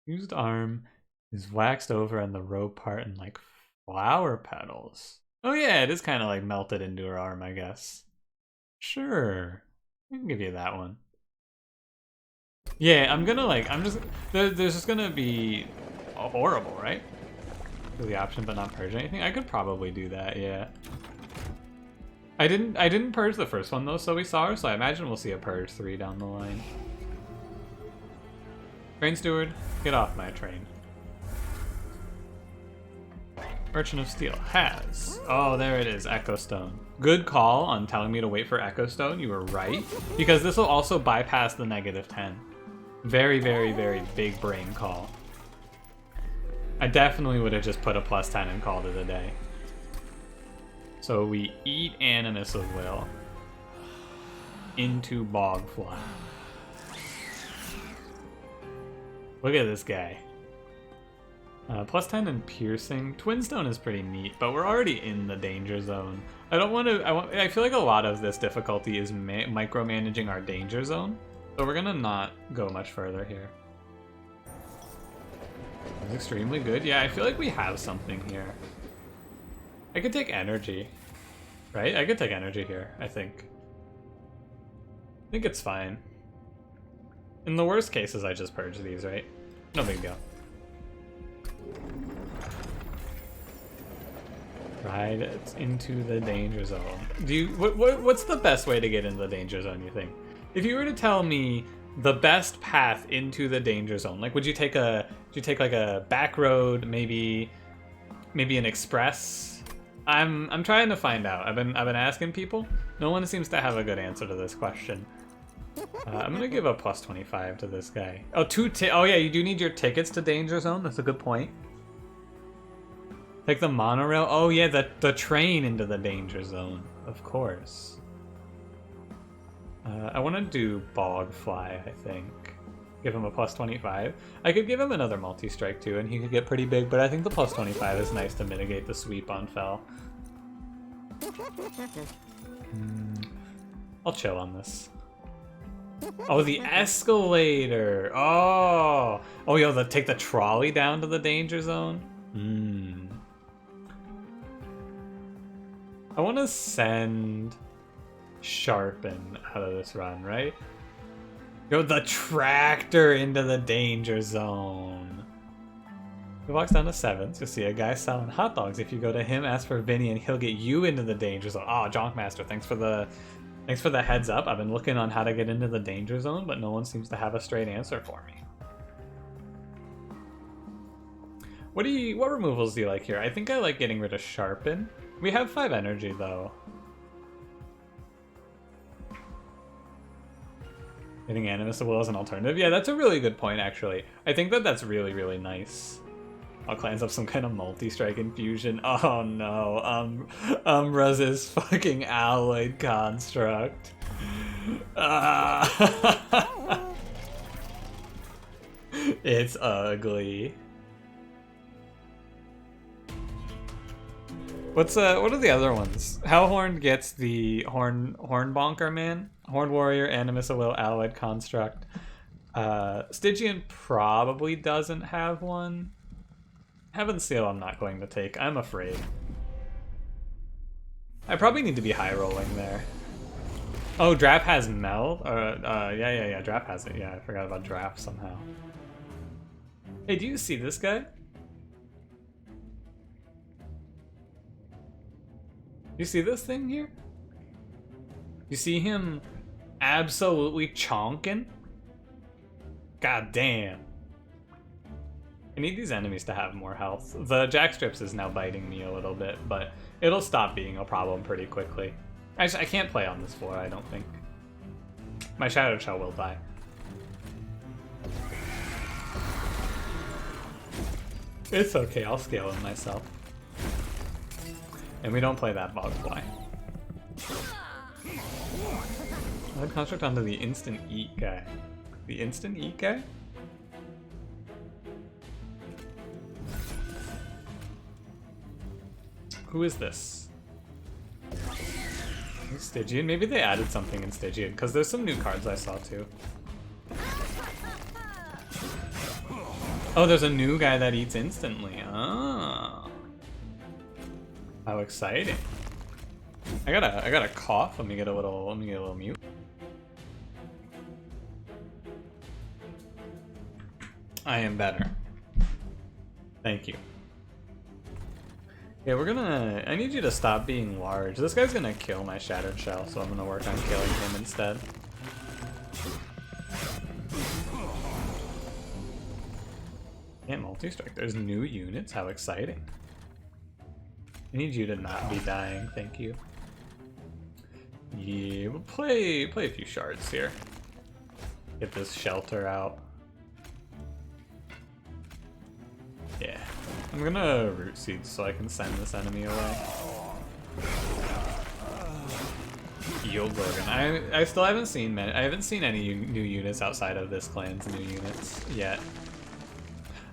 Used arm is waxed over on the rope part and like flower petals. Oh yeah, it is kind of like melted into her arm, I guess. Sure, I can give you that one. Yeah, there's just gonna be horrible, right? The option but not purge anything. I could probably do that, yeah. I didn't purge the first one though, so we saw her, so I imagine we'll see a purge 3 down the line. Train steward, get off my train. Merchant of Steel has. Oh, there it is, Echo Stone. Good call on telling me to wait for Echo Stone. You were right, because this will also bypass the -10. Very, very, very big brain call. I definitely would have just put a +10 and called it a day. So we eat Animus of Will into Bogfly. Look at this guy. +10 and piercing. Twinstone is pretty neat, but we're already in the danger zone. I don't want to. I feel like a lot of this difficulty is micromanaging our danger zone, so we're gonna not go much further here. It's extremely good. Yeah, I feel like we have something here. I could take energy, right? I could take energy here. I think it's fine. In the worst cases, I just purge these, right? No big deal. Right into the danger zone. What's the best way to get into the danger zone, you think? If you were to tell me the best path into the danger zone, like would you take like a back road, maybe an express? I'm trying to find out. I've been asking people. No one seems to have a good answer to this question. I'm gonna give a +25 to this guy. Oh, oh yeah, you do need your tickets to danger zone. That's a good point. Like the monorail. Oh yeah, the train into the danger zone. Of course. I want to do Bogfly, I think. Give him a +25. I could give him another multi-strike too, and he could get pretty big, but I think the +25 is nice to mitigate the sweep on Fel. I'll chill on this. Oh, the escalator. Oh, yo, take the trolley down to the danger zone. I want to send Sharpen out of this run, right? Go the tractor into the danger zone. He walks down to 7th. You'll see a guy selling hot dogs. If you go to him, ask for Vinny, and he'll get you into the danger zone. Oh, Jonkmaster, thanks for the heads up. I've been looking on how to get into the danger zone, but no one seems to have a straight answer for me. What removals do you like here? I think I like getting rid of Sharpen. We have 5 energy though. Getting Animus of Will as an alternative. Yeah, that's a really good point actually. I think that's really, really nice. All clans have some kind of multi-strike infusion. Oh no, Umbraz's fucking alloyed construct. It's ugly. What are the other ones? Hellhorn gets the Horn Bonker Man, Horn Warrior, Animus of Will, Alloyed Construct. Stygian probably doesn't have one. Heaven's Seal I'm not going to take, I'm afraid. I probably need to be high rolling there. Oh, Draft has Meld? Yeah, Draft has it. Yeah, I forgot about Draft somehow. Hey, do you see this guy? You see this thing here? You see him absolutely chonking? God damn. I need these enemies to have more health. The Jackstrips is now biting me a little bit, but it'll stop being a problem pretty quickly. I can't play on this floor, I don't think. My Shadow Shell will die. It's okay, I'll scale him myself. And we don't play that Bogfly. I'd construct onto the instant eat guy. The instant eat guy? Who is this? Stygian? Maybe they added something in Stygian, because there's some new cards I saw too. Oh, there's a new guy that eats instantly. Oh. How exciting. I got a cough. Let me get a little mute. I am better. Thank you. Yeah, I need you to stop being large. This guy's gonna kill my Shattered Shell, so I'm gonna work on killing him instead. Can't multi-strike. There's new units. How exciting. I need you to not be dying. Thank you. Yeah, we'll play a few shards here. Get this shelter out. Yeah. I'm gonna root seed so I can send this enemy away. Yield Gorgon. I still haven't seen many. I haven't seen any new units outside of this clan's new units yet.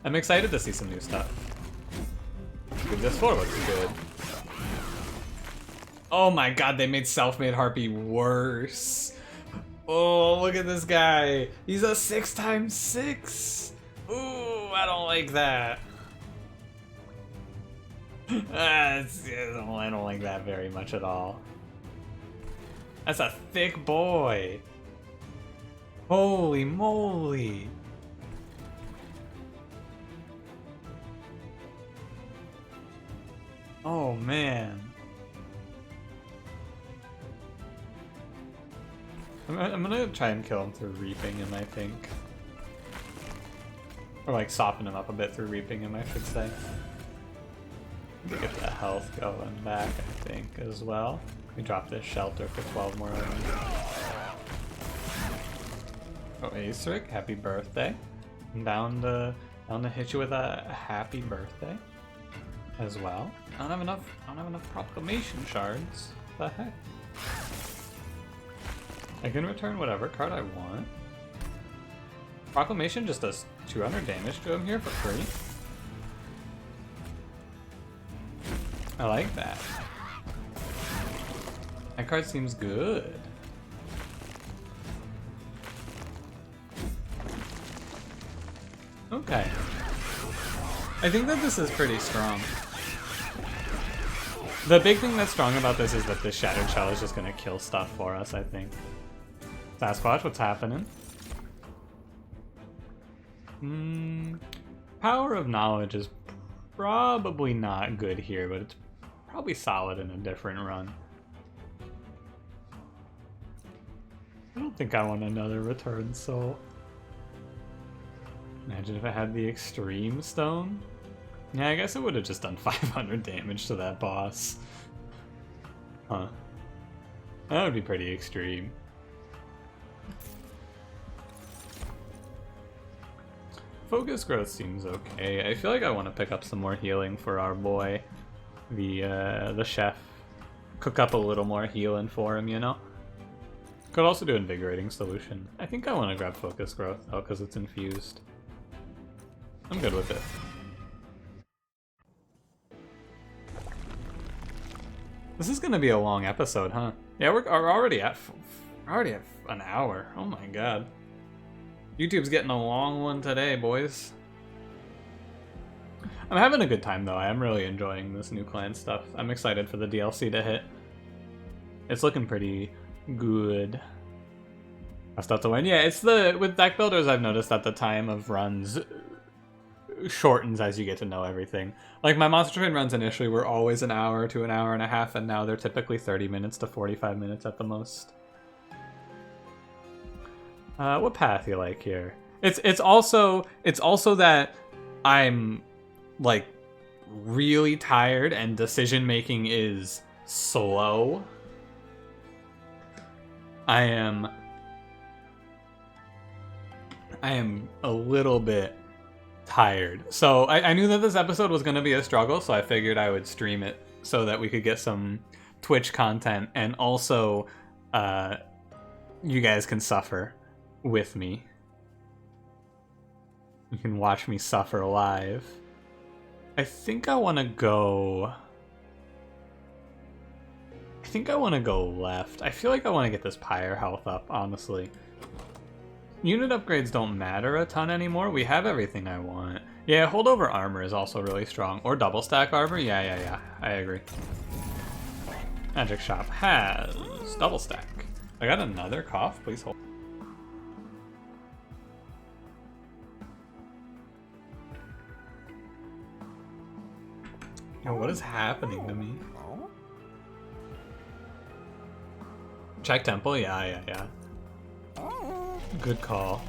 I'm excited to see some new stuff. Dude, this floor looks good. Oh my god, they made Self-Made Harpy worse. Oh, look at this guy. He's a 6x6. Ooh, I don't like that. I don't like that very much at all. That's a thick boy. Holy moly. Oh man. I'm gonna try and kill him through reaping him, I think. Or like soften him up a bit through reaping him, I should say. To get the health going back, I think, as well. We drop this shelter for 12 more enemies. Oh, Aesric, happy birthday. I'm down to hit you with a happy birthday as well. I don't have enough proclamation shards. What the heck? I can return whatever card I want. Proclamation just does 200 damage to him here for free. I like that. That card seems good. Okay. I think that this is pretty strong. The big thing that's strong about this is that this Shattered Shell is just gonna kill stuff for us, I think. Sasquatch, what's happening? Power of Knowledge is probably not good here, but it's probably solid in a different run. I don't think I want another Return Soul. Imagine if I had the Extreme Stone. Yeah, I guess it would have just done 500 damage to that boss. Huh. That would be pretty extreme. Focus growth seems okay. I feel like I want to pick up some more healing for our boy, the chef. Cook up a little more healing for him, you know? Could also do Invigorating Solution. I think I want to grab Focus Growth, though, because it's infused. I'm good with it. This is gonna be a long episode, huh? Yeah, we're already at an hour. Oh my god. YouTube's getting a long one today, boys. I'm having a good time, though. I am really enjoying this new clan stuff. I'm excited for the DLC to hit. It's looking pretty good. That's not to win. Yeah, it's with deck builders, I've noticed that the time of runs shortens as you get to know everything. Like, my Monster Train runs initially were always an hour to an hour and a half, and now they're typically 30 minutes to 45 minutes at the most. What path you like here? It's also that I'm like really tired and decision making is slow. I am a little bit tired. So I knew that this episode was going to be a struggle, so I figured I would stream it so that we could get some Twitch content, and also you guys can suffer with me. You can watch me suffer live. I think I want to go left. I feel like I want to get this Pyre health up, honestly. Unit upgrades don't matter a ton anymore. We have everything I want. Yeah, holdover armor is also really strong. Or double stack armor. Yeah. I agree. Magic Shop has double stack. I got another cough. Please hold. Yo, what is happening to me? Check temple? Yeah. Good call.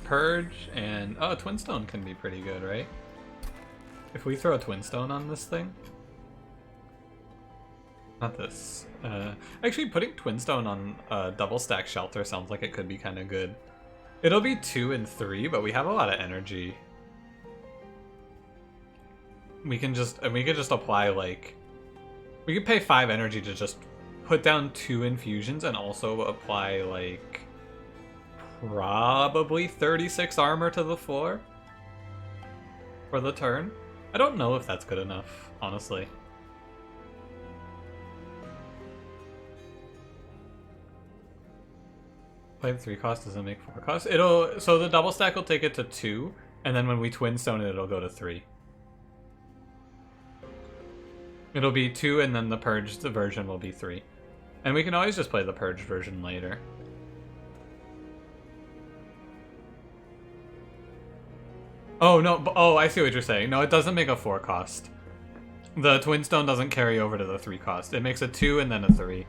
Purge and... Oh, Twin Stone can be pretty good, right? If we throw a Twin Stone on this thing? Not this. Actually, putting Twin Stone on double stack Shelter sounds like it could be kind of good. It'll be 2 and 3, but we have a lot of energy. We could just apply, like... We could pay 5 energy to just put down 2 infusions and also apply, like, probably 36 armor to the floor for the turn. I don't know if that's good enough, honestly. Playing 3 cost doesn't make 4 cost. So the double stack will take it to 2, and then when we twin stone it, it'll go to 3. It'll be 2, and then the purged version will be 3. And we can always just play the purged version later. Oh, no. Oh, I see what you're saying. No, it doesn't make a 4 cost. The Twin Stone doesn't carry over to the 3 cost. It makes a 2 and then a 3.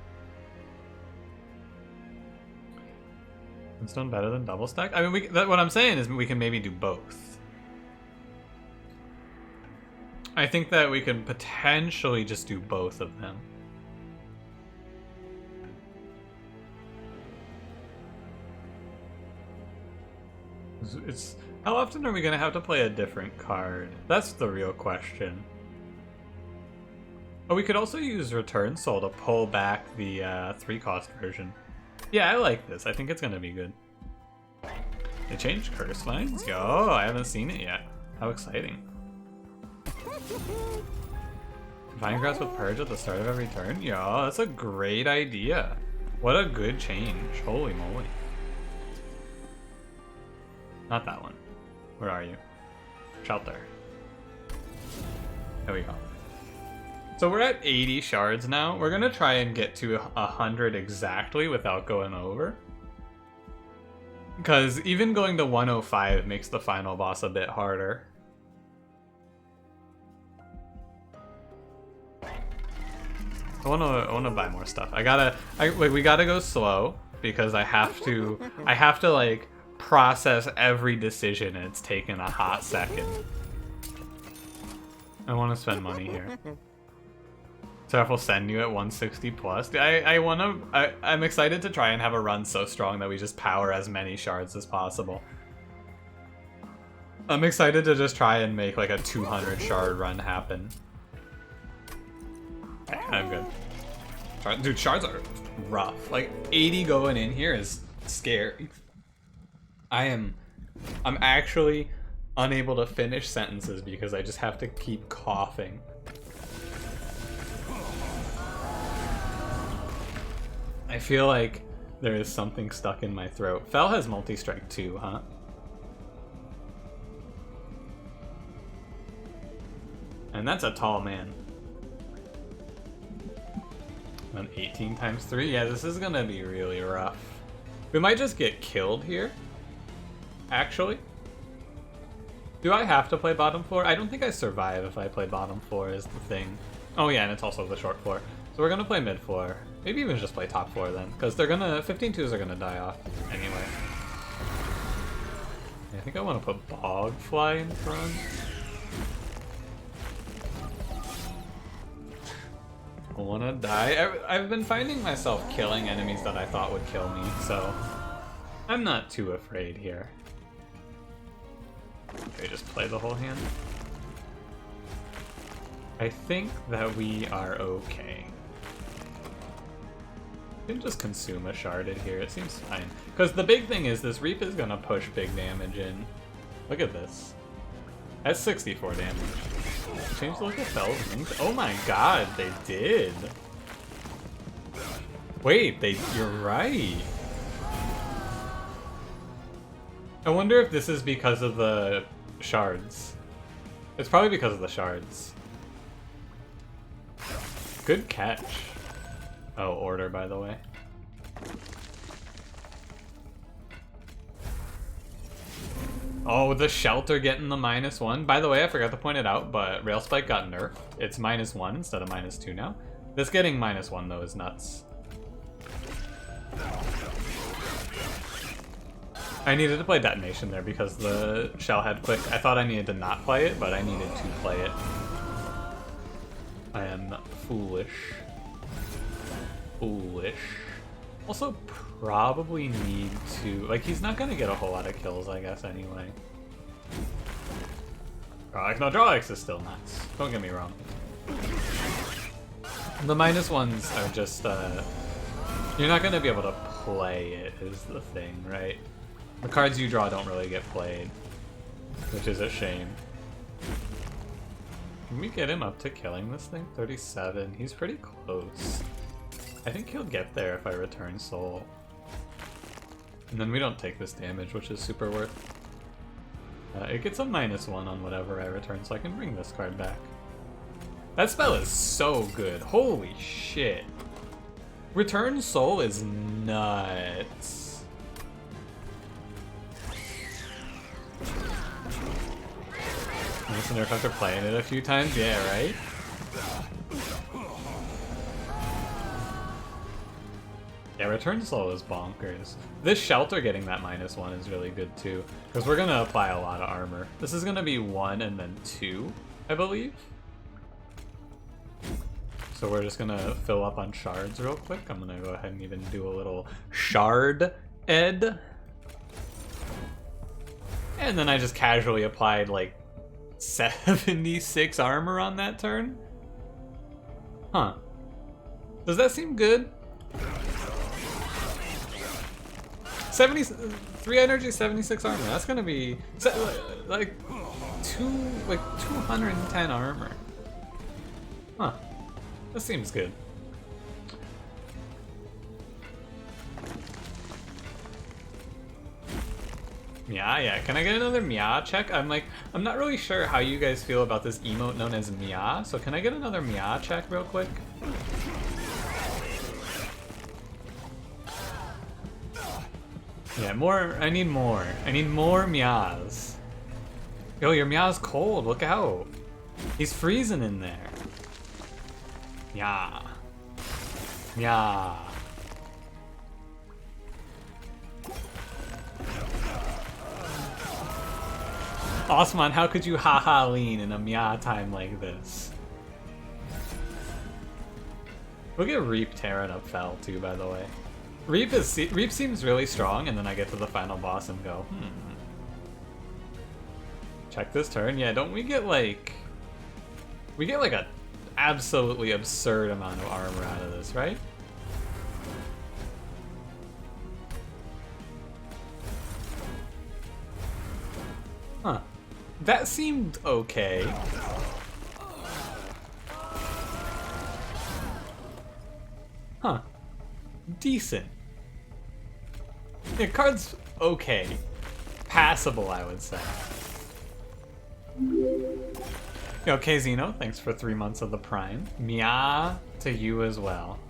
Twin Stone better than double stack? I mean, what I'm saying is we can maybe do both. I think that we can potentially just do both of them. It's how often are we going to have to play a different card? That's the real question. Oh, we could also use Return Soul to pull back the 3-cost version. Yeah, I like this. I think it's going to be good. They changed Curse Vines? Yo, I haven't seen it yet. How exciting. Vinegrass with Purge at the start of every turn? Yo, that's a great idea. What a good change. Holy moly. Not that one. Where are you? Shelter. There we go. So we're at 80 shards now. We're gonna try and get to 100 exactly without going over. Because even going to 105 makes the final boss a bit harder. I wanna buy more stuff. We gotta go slow because I have to like process every decision, and it's taken a hot second. I want to spend money here. So if we'll send you at 160 plus, I'm excited to try and have a run so strong that we just power as many shards as possible. I'm excited to just try and make like a 200 shard run happen. Okay, I'm good. Shards. Dude, shards are rough. Like 80 going in here is scary. I'm actually unable to finish sentences because I just have to keep coughing. I feel like there is something stuck in my throat. Fel has multi-strike too, huh? And that's a tall man. An 18 times 3? Yeah, this is gonna be really rough. We might just get killed here. Actually. Do I have to play bottom floor? I don't think I survive if I play bottom floor is the thing. Oh yeah, and it's also the short floor. So we're gonna play mid floor. Maybe even just play top floor then, because they're gonna 15-2s are gonna die off anyway. Yeah, I think I want to put Bogfly in front. I wanna die. I've been finding myself killing enemies that I thought would kill me, so I'm not too afraid here. Okay, just play the whole hand. I think that we are okay. You can just consume a sharded here, it seems fine. Because the big thing is this Reap is gonna push big damage in. Look at this. That's 64 damage. Change the look at Fel's wings. Oh my god, they did. Wait, you're right. I wonder if this is because of the shards. It's probably because of the shards. Good catch. Oh, order, by the way. Oh, the shelter getting the -1. By the way, I forgot to point it out, but Rail Spike got nerfed. It's -1 instead of -2 now. This getting -1 though is nuts. I needed to play Detonation there because the shell had quick. I thought I needed to not play it, but I needed to play it. I am foolish. Foolish. Also, probably need to... Like, he's not gonna get a whole lot of kills, I guess, anyway. Hypnodrolix is still nuts. Don't get me wrong. The -1s are just, you're not gonna be able to play it, is the thing, right? The cards you draw don't really get played, which is a shame. Can we get him up to killing this thing? 37. He's pretty close. I think he'll get there if I return Soul. And then we don't take this damage, which is super worth. It gets a -1 on whatever I return, so I can bring this card back. That spell is so good. Holy shit. Return Soul is nuts. Listen, after playing it a few times, yeah, right? Yeah, Return Soul is bonkers. This Shelter getting that -1 is really good too, because we're gonna apply a lot of armor. This is gonna be 1 and then 2, I believe. So we're just gonna fill up on shards real quick. I'm gonna go ahead and even do a little shard ed. And then I just casually applied like 76 armor on that turn? Huh. Does that seem good? 3 energy, 76 armor. That's gonna be like 210 armor. Huh. That seems good. Yeah. Can I get another Mia check? I'm not really sure how you guys feel about this emote known as Mia, so can I get another Mia check real quick? Yeah, more. I need more. I need more Mias. Yo, your Mia's cold. Look out. He's freezing in there. Yeah. Yeah. Osman, how could you haha lean in a Mia time like this? Look at Reap tearing up Fel too, by the way. Reap seems really strong, and then I get to the final boss and go, Check this turn. Yeah, don't we get like... We get like a absolutely absurd amount of armor out of this, right? Huh. That seemed okay. Huh. Decent. Yeah, card's okay. Passable, I would say. Yo, Kzeno, thanks for 3 months of the Prime. Mia to you as well.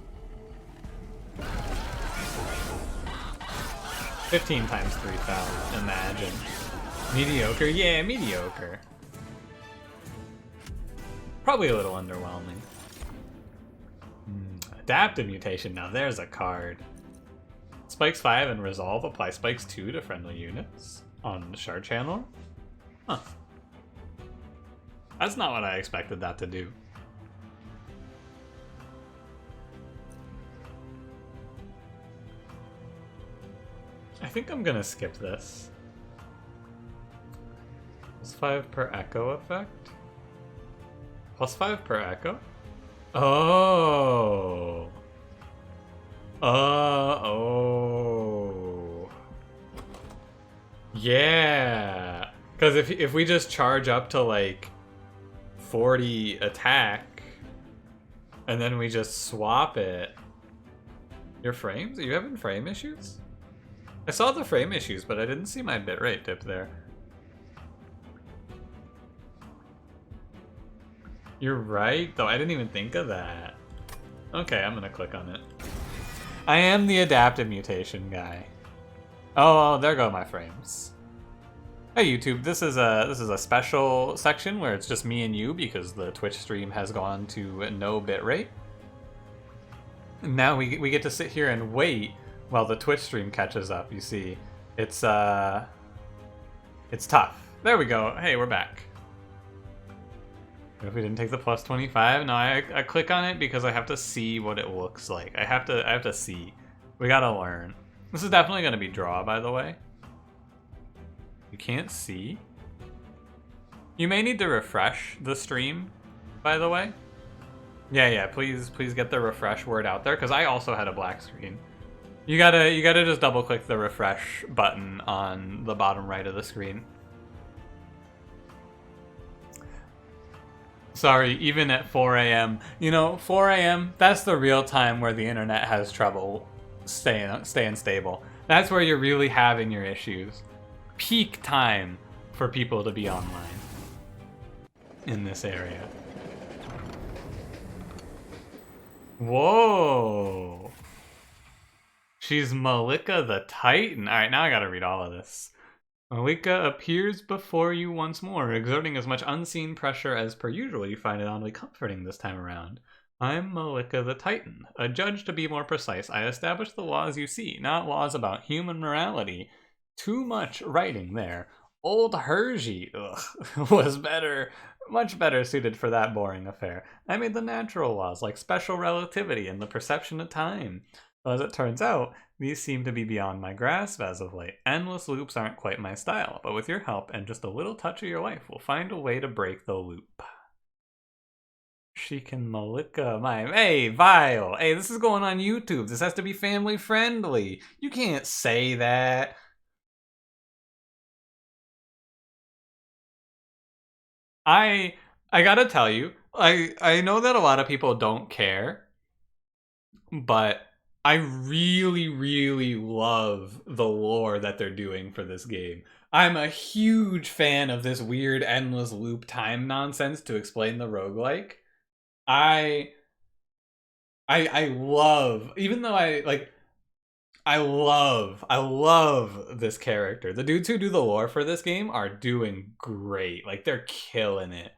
15 times 3,000, imagine. Mediocre? Yeah, mediocre. Probably a little underwhelming. Adaptive Mutation, now there's a card. Spikes 5 and Resolve apply Spikes 2 to friendly units on the Shard Channel. Huh. That's not what I expected that to do. I think I'm gonna skip this. +5 per echo effect? +5 per echo? Oh. Oh. Yeah. Because if we just charge up to like 40 attack, and then we just swap it. Your frames? Are you having frame issues? I saw the frame issues, but I didn't see my bitrate dip there. You're right, though. I didn't even think of that. Okay, I'm gonna click on it. I am the adaptive mutation guy. Oh, there go my frames. Hey YouTube, this is a special section where it's just me and you because the Twitch stream has gone to no bitrate. And now we get to sit here and wait while the Twitch stream catches up. You see, it's tough. There we go. Hey, we're back. If we didn't take the +25, no, I click on it because I have to see what it looks like. I have to see. We gotta learn. This is definitely gonna be draw, by the way. You can't see. You may need to refresh the stream, by the way. Yeah, please get the refresh word out there, because I also had a black screen. You gotta just double click the refresh button on the bottom right of the screen. Sorry, even at 4 a.m. You know, 4 a.m., that's the real time where the internet has trouble staying stable. That's where you're really having your issues. Peak time for people to be online in this area. Whoa. She's Malika the Titan. Alright, now I gotta read all of this. Malika appears before you once more, exerting as much unseen pressure as per usual. You find it oddly comforting this time around. I'm Malika the Titan. A judge, to be more precise. I establish the laws you see, not laws about human morality. Too much writing there. Old Hergé was much better suited for that boring affair. I made the natural laws, like special relativity and the perception of time. Well, as it turns out, these seem to be beyond my grasp as of late. Endless loops aren't quite my style, but with your help and just a little touch of your life, we'll find a way to break the loop. She can Malika my... Hey, Vile! Hey, this is going on YouTube. This has to be family friendly. You can't say that. I gotta tell you, I know that a lot of people don't care, but I really, really love the lore that they're doing for this game. I'm a huge fan of this weird endless loop time nonsense to explain the roguelike. I love, even though I love this character. The dudes who do the lore for this game are doing great. Like, they're killing it.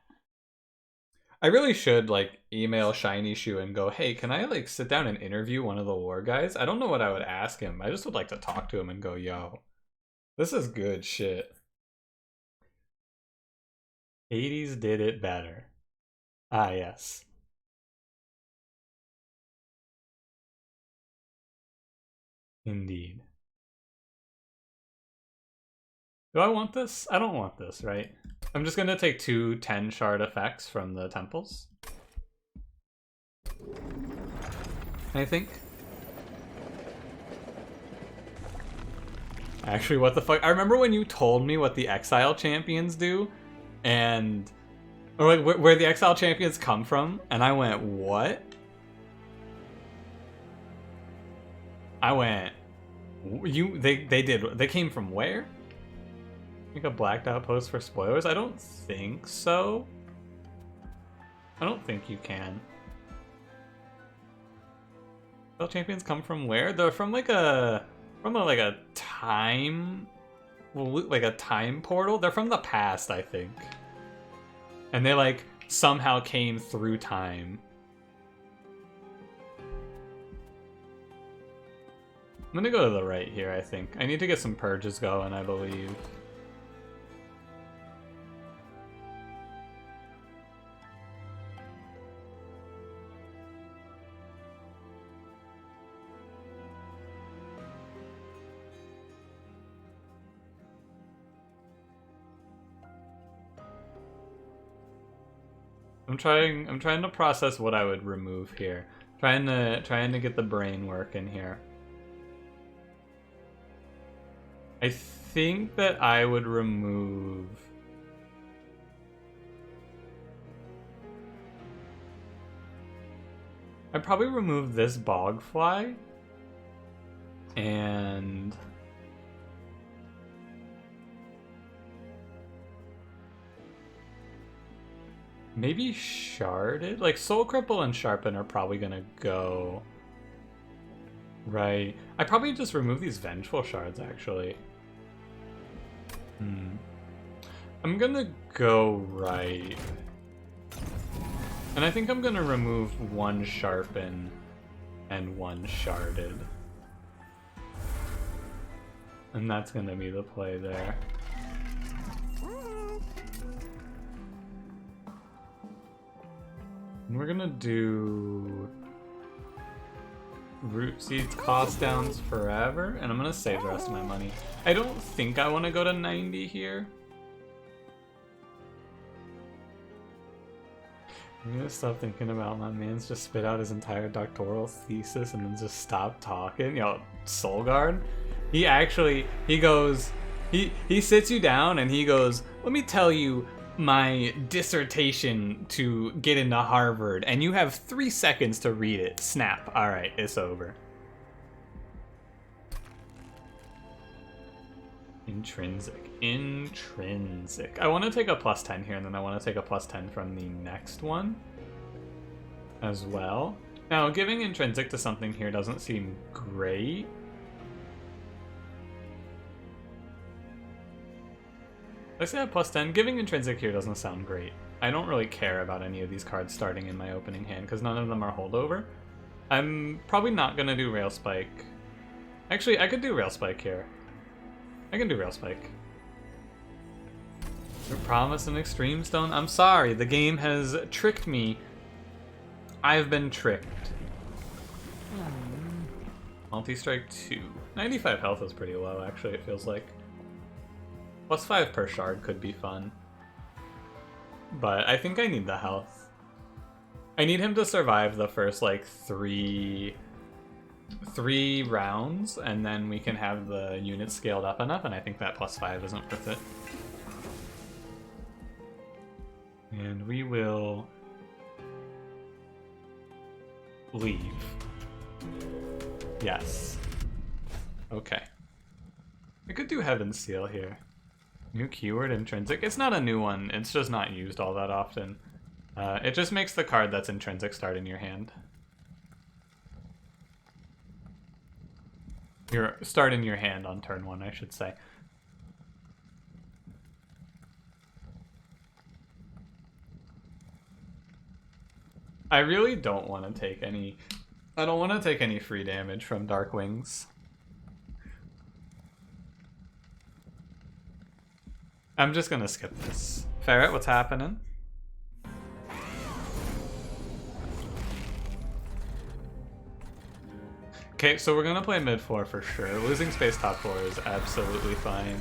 I really should, like, email Shiny Shoe and go, hey, can I, like, sit down and interview one of the lore guys? I don't know what I would ask him. I just would like to talk to him and go, yo, this is good shit. 80s did it better. Ah, yes. Indeed. Do I want this? I don't want this, right? I'm just gonna take 2 10 shard effects from the temples. I think. Actually, what the fuck? I remember when you told me what the Exile Champions do, and... Or like where the Exile Champions come from, and I went, what? I went... They came from where? Make a blacked out post for spoilers? I don't think so. I don't think you can. Exile Champions come from where? They're from like a time, like a time portal. They're from the past, I think. And they like somehow came through time. I'm gonna go to the right here, I think. I need to get some purges going, I believe. I'm trying to process what I would remove here. Trying to get the brain working here. I think that I would remove... I'd probably remove this bogfly. And... maybe Sharded? Like, Soul Cripple and Sharpen are probably gonna go... right. I probably just remove these Vengeful Shards, actually. I'm gonna go right. And I think I'm gonna remove one Sharpen and one Sharded. And that's gonna be the play there. And we're gonna do Root Seeds cost downs forever, and I'm gonna save the rest of my money. I don't think I want to go to 90 here. I'm gonna stop thinking about my man's just spit out his entire doctoral thesis and then just stop talking. Yo, Soul Guard. He sits you down and he goes, let me tell you my dissertation to get into Harvard, and you have 3 seconds to read it. Snap. All right, it's over. Intrinsic. I want to take a +10 here, and then I want to take a +10 from the next one as well. Now, giving intrinsic to something here doesn't seem great. Let's say a +10. Giving intrinsic here doesn't sound great. I don't really care about any of these cards starting in my opening hand because none of them are holdover. I'm probably not going to do Rail Spike. Actually, I could do Rail Spike here. I can do Rail Spike. You promised an Extreme Stone? I'm sorry, the game has tricked me. I've been tricked. Multi-strike 2. 95 health is pretty low, actually, it feels like. +5 per shard could be fun. But I think I need the health. I need him to survive the first, like, three rounds, and then we can have the units scaled up enough, and I think that +5 isn't worth it. And we will leave. Yes. Okay. I could do Heaven's Seal here. New keyword, intrinsic. It's not a new one, it's just not used all that often. It just makes the card that's intrinsic start in your hand. Start in your hand on turn 1, I should say. I really don't want to take any... I don't want to take any free damage from Dark Wings. I'm just gonna skip this. Ferret, what's happening? Okay, so we're gonna play mid 4 for sure. Losing space top 4 is absolutely fine.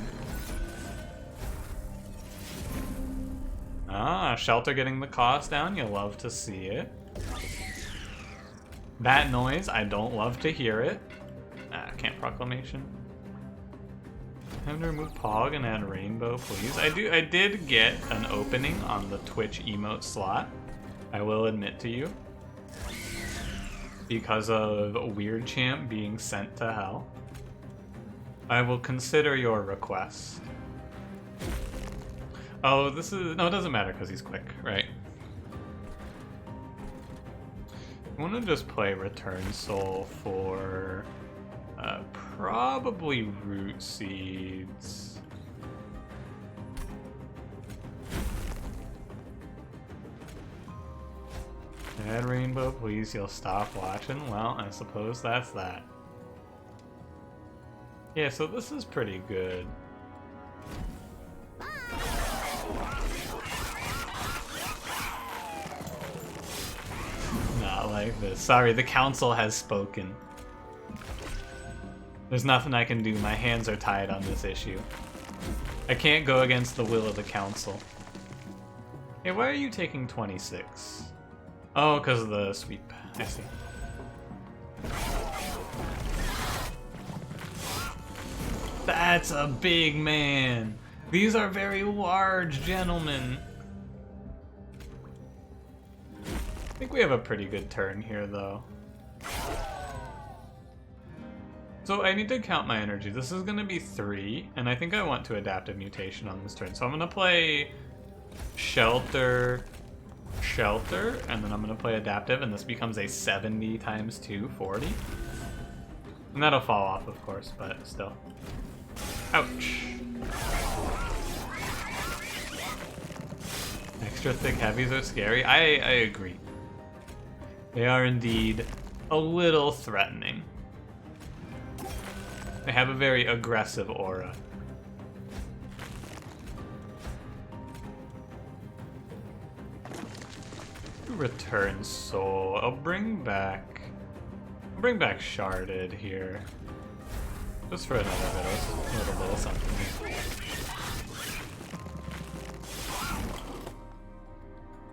Ah, Shelter getting the cost down. You love to see it. That noise, I don't love to hear it. Ah, Camp Proclamation. Time to remove Pog and add Rainbow, please. I did get an opening on the Twitch emote slot. I will admit to you. Because of Wyrmkind being sent to hell. I will consider your request. Oh, this is... No, it doesn't matter because he's quick, right? I want to just play Return Soul for... probably Root Seeds. Add Rainbow, please. You'll stop watching. Well, I suppose that's that. Yeah, so this is pretty good. Not like this. Sorry, the council has spoken. There's nothing I can do. My hands are tied on this issue. I can't go against the will of the council. Hey, why are you taking 26? Oh, because of the sweep. I see. That's a big man. These are very large gentlemen. I think we have a pretty good turn here, though. So I need to count my energy. This is going to be 3, and I think I want to Adaptive Mutation on this turn. So I'm going to play Shelter, Shelter, and then I'm going to play Adaptive, and this becomes a 70 times 2, 40. And that'll fall off, of course, but still. Ouch. Extra thick heavies are scary. I agree. They are indeed a little threatening. They have a very aggressive aura. Return Soul. I'll bring back Sharded here. Just for another little bit of something.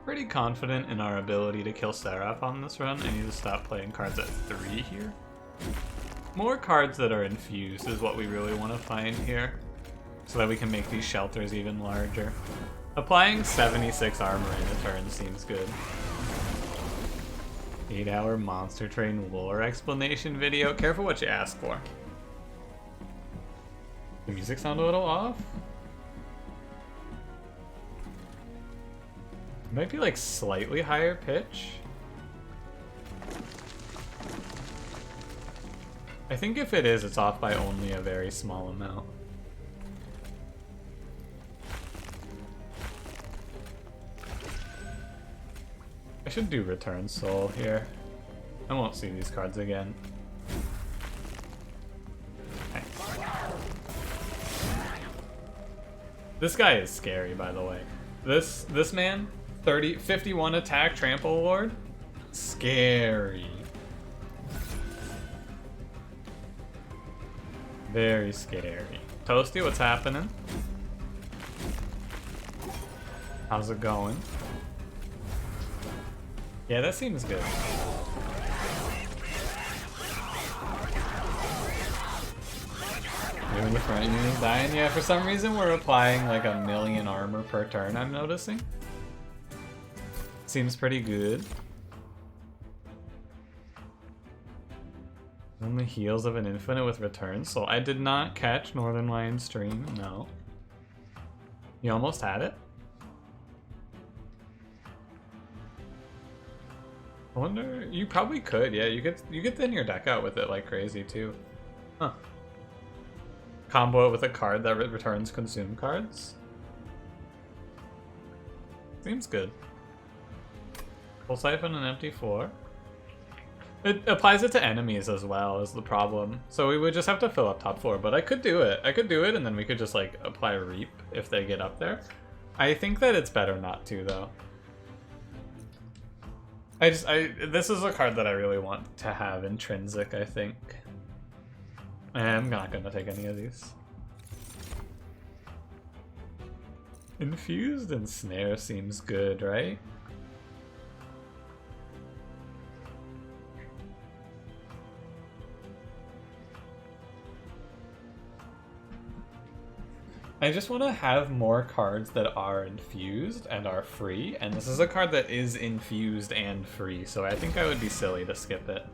Pretty confident in our ability to kill Seraph on this run. I need to stop playing cards at 3 here. More cards that are infused is what we really want to find here, so that we can make these shelters even larger. Applying 76 armor in a turn seems good. 8-hour Monster Train lore explanation video. Careful what you ask for. The music sound a little off? It might be like slightly higher pitch. I think if it is, it's off by only a very small amount. I should do Return Soul here. I won't see these cards again. Okay. This guy is scary, by the way. This man, 51 attack, Trample Lord, scary. Very scary. Toasty, what's happening? How's it going? Yeah, that seems good. Maybe the front unit's dying. Yeah, for some reason we're applying like 1,000,000 armor per turn, I'm noticing. Seems pretty good. On the heels of an infinite with Return Soul. I did not catch Northern Lion stream, no. You almost had it? I wonder, you probably could, yeah. You could thin your deck out with it like crazy too. Huh. Combo it with a card that returns consume cards. Seems good. Full Siphon and Empty 4. It applies it to enemies as well, is the problem. So we would just have to fill up top 4, but I could do it. I could do it, and then we could just like apply Reap if they get up there. I think that it's better not to, though. This is a card that I really want to have intrinsic, I think. I'm not gonna take any of these. Infused and Snare seems good, right? I just want to have more cards that are infused and are free, and this is a card that is infused and free, so I think I would be silly to skip it.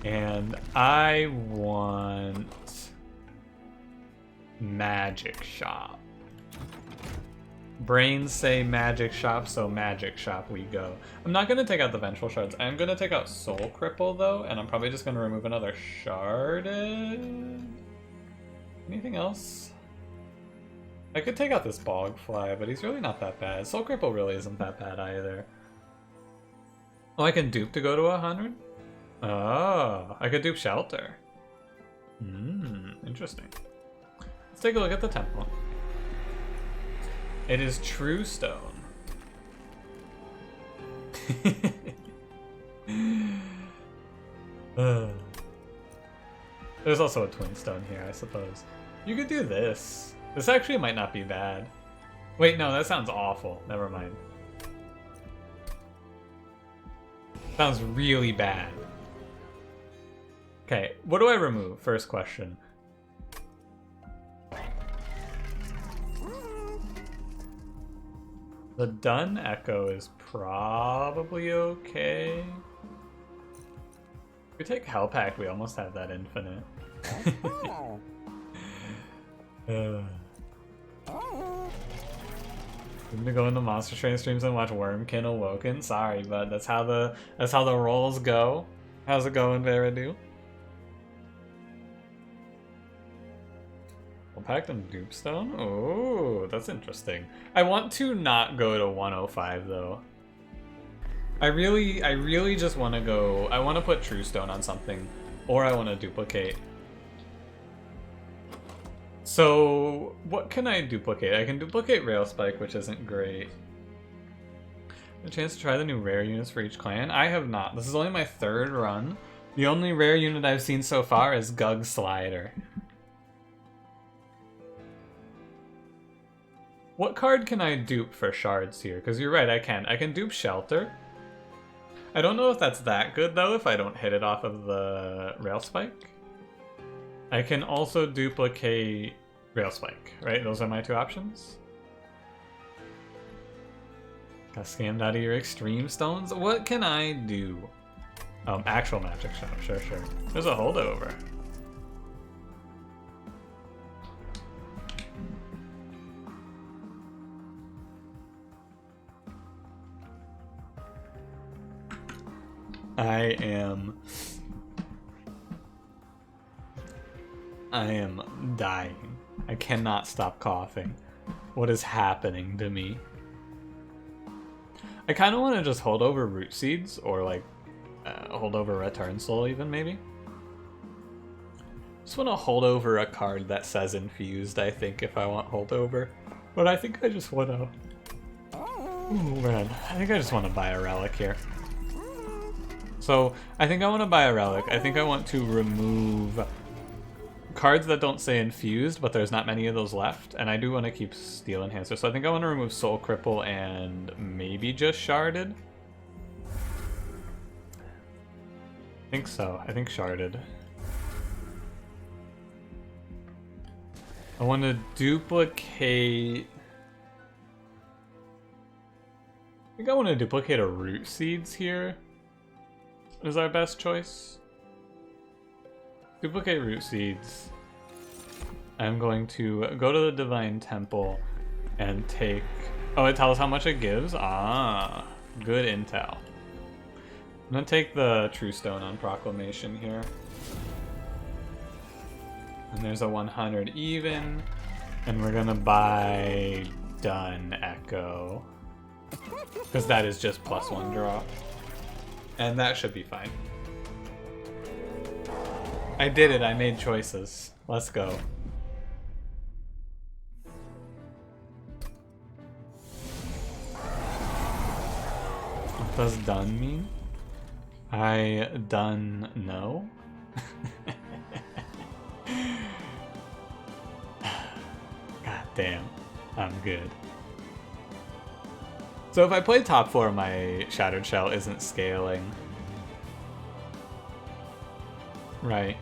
And I want Magic Shop. Brains say Magic Shop, so Magic Shop we go. I'm not going to take out the Vengeful Shards. I'm going to take out Soul Cripple, though, and I'm probably just going to remove another Sharded. Anything else? I could take out this Bogfly, but he's really not that bad. Soul Cripple really isn't that bad either. Oh, I can dupe to go to 100? Oh, I could dupe Shelter. Interesting. Let's take a look at the temple. It is True Stone. There's also a Twin Stone here, I suppose. You could do this. This actually might not be bad. Wait, no, that sounds awful. Never mind. Sounds really bad. Okay, what do I remove? First question. The Dun Echo is probably okay. If we take Hell Pack, we almost have that infinite. I'm gonna go into Monster Train streams and watch Wyrmkind Awoken. Sorry, but that's how the rolls go. How's it going, Veridu? Pact and Dupestone? Oh, that's interesting. I want to not go to 105 though. I really just want to go. I want to put True Stone on something, or I want to duplicate. So what can I duplicate? I can duplicate Rail Spike, which isn't great. A chance to try the new rare units for each clan? I have not. This is only my 3rd run. The only rare unit I've seen so far is Gug Slider. What card can I dupe for shards here? Because you're right, I can. I can dupe Shelter. I don't know if that's that good, though, if I don't hit it off of the Rail Spike. I can also duplicate Rail Spike, right? Those are my 2 options. Got scammed out of your Extreme Stones? What can I do? Actual Magic Shop, sure. There's a holdover. I am dying. I cannot stop coughing. What is happening to me? I kind of want to just hold over Root Seeds, or like hold over Return Soul even, maybe. Just want to hold over a card that says Infused, I think, if I want holdover. But I think I just want to... Oh man, I think I just want to buy a relic here. So, I think I want to buy a relic. I think I want to remove cards that don't say Infused, but there's not many of those left. And I do want to keep Steel Enhancer. So I think I want to remove Soul Cripple and maybe just Sharded. I think so. I think Sharded. I want to duplicate... I think I want to duplicate a Root Seeds here. Is our best choice. Duplicate Root Seeds. I'm going to go to the Divine Temple and take... Oh, it tells how much it gives? Ah, good intel. I'm going to take the True Stone on Proclamation here. And there's a 100 even. And we're going to buy Dun Echo. Because that is just +1 draw. And that should be fine. I did it, I made choices. Let's go. What does done mean? I done no? God damn, I'm good. So if I play top 4, my Shattered Shell isn't scaling. Right.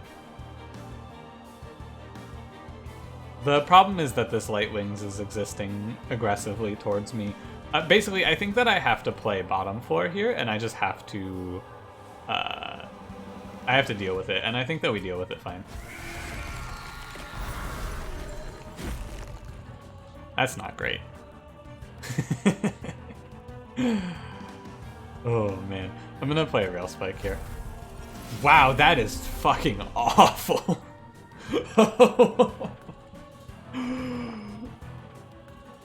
The problem is that this Light Wings is existing aggressively towards me. Basically, I think that I have to play bottom floor here, and I just have to... I have to deal with it, and I think that we deal with it fine. That's not great. Oh, man. I'm gonna play a Rail Spike here. Wow, that is fucking awful.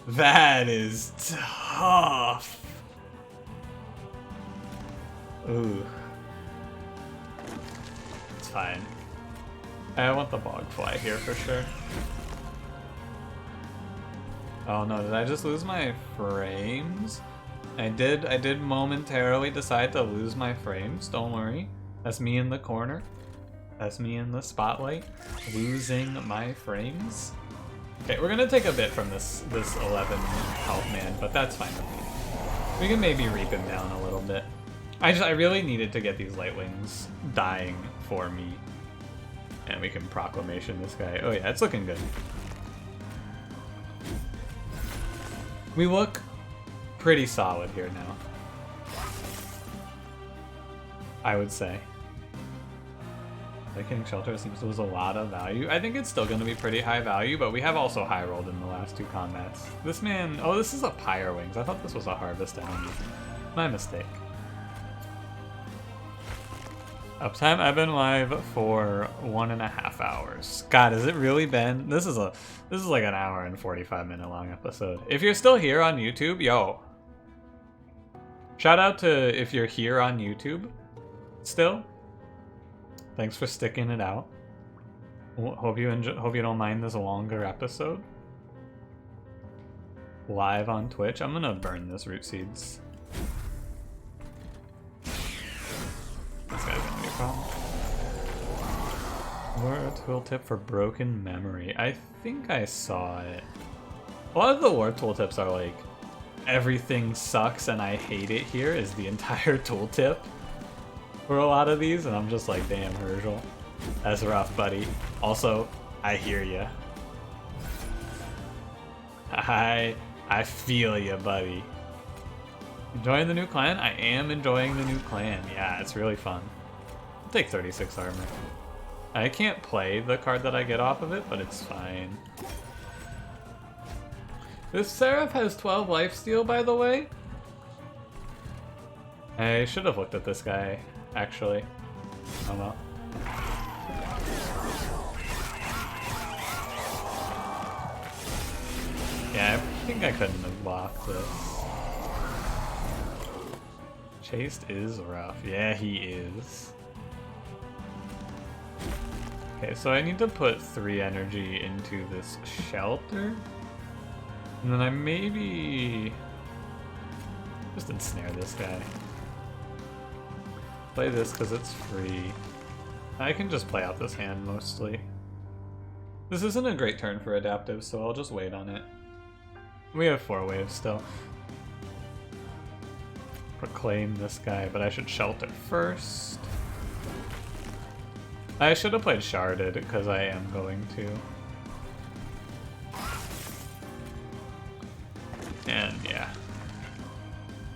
That is tough. Ooh. It's fine. I want the Bog Fly here for sure. Oh no, did I just lose my frames? I did momentarily decide to lose my frames, don't worry. That's me in the corner. That's me in the spotlight, losing my frames. Okay, we're gonna take a bit from this 11 health man, but that's fine with me. We can maybe reap him down a little bit. I really needed to get these Light Wings dying for me. And we can Proclamation this guy. Oh yeah, it's looking good. We look pretty solid here now, I would say. Awakening Shelter seems to lose a lot of value. I think it's still going to be pretty high value, but we have also high rolled in the last 2 combats. This man... Oh, this is a Pyre Wings. I thought this was a Harvest enemy. My mistake. Uptime, I've been live for 1.5 hours. God, has it really been? This is like an hour and 45-minute long episode. If you're still here on YouTube, yo. Shout out to if you're here on YouTube still. Thanks for sticking it out. Hope you enjoy, hope you don't mind this longer episode. Live on Twitch. I'm gonna burn this Root Seeds. This guy's gonna be a problem. War tooltip for broken memory. I think I saw it. A lot of the war tooltips are like, everything sucks and I hate it here is the entire tooltip for a lot of these, and I'm just like, damn, Herschel, that's rough, buddy. Also, I hear ya. I feel ya, buddy. Enjoying the new clan? I am enjoying the new clan. Yeah, it's really fun. I'll take 36 armor. I can't play the card that I get off of it, but it's fine. This Seraph has 12 lifesteal, by the way. I should have looked at this guy, actually. Oh well. Yeah, I think I couldn't have blocked this. Chased is rough. Yeah, he is. Okay, so I need to put 3 energy into this shelter. And then I maybe just ensnare this guy. Play this because it's free. I can just play out this hand mostly. This isn't a great turn for adaptive, so I'll just wait on it. We have 4 waves still. Proclaim this guy, but I should shelter first. I should have played Sharded because I am going to. And yeah.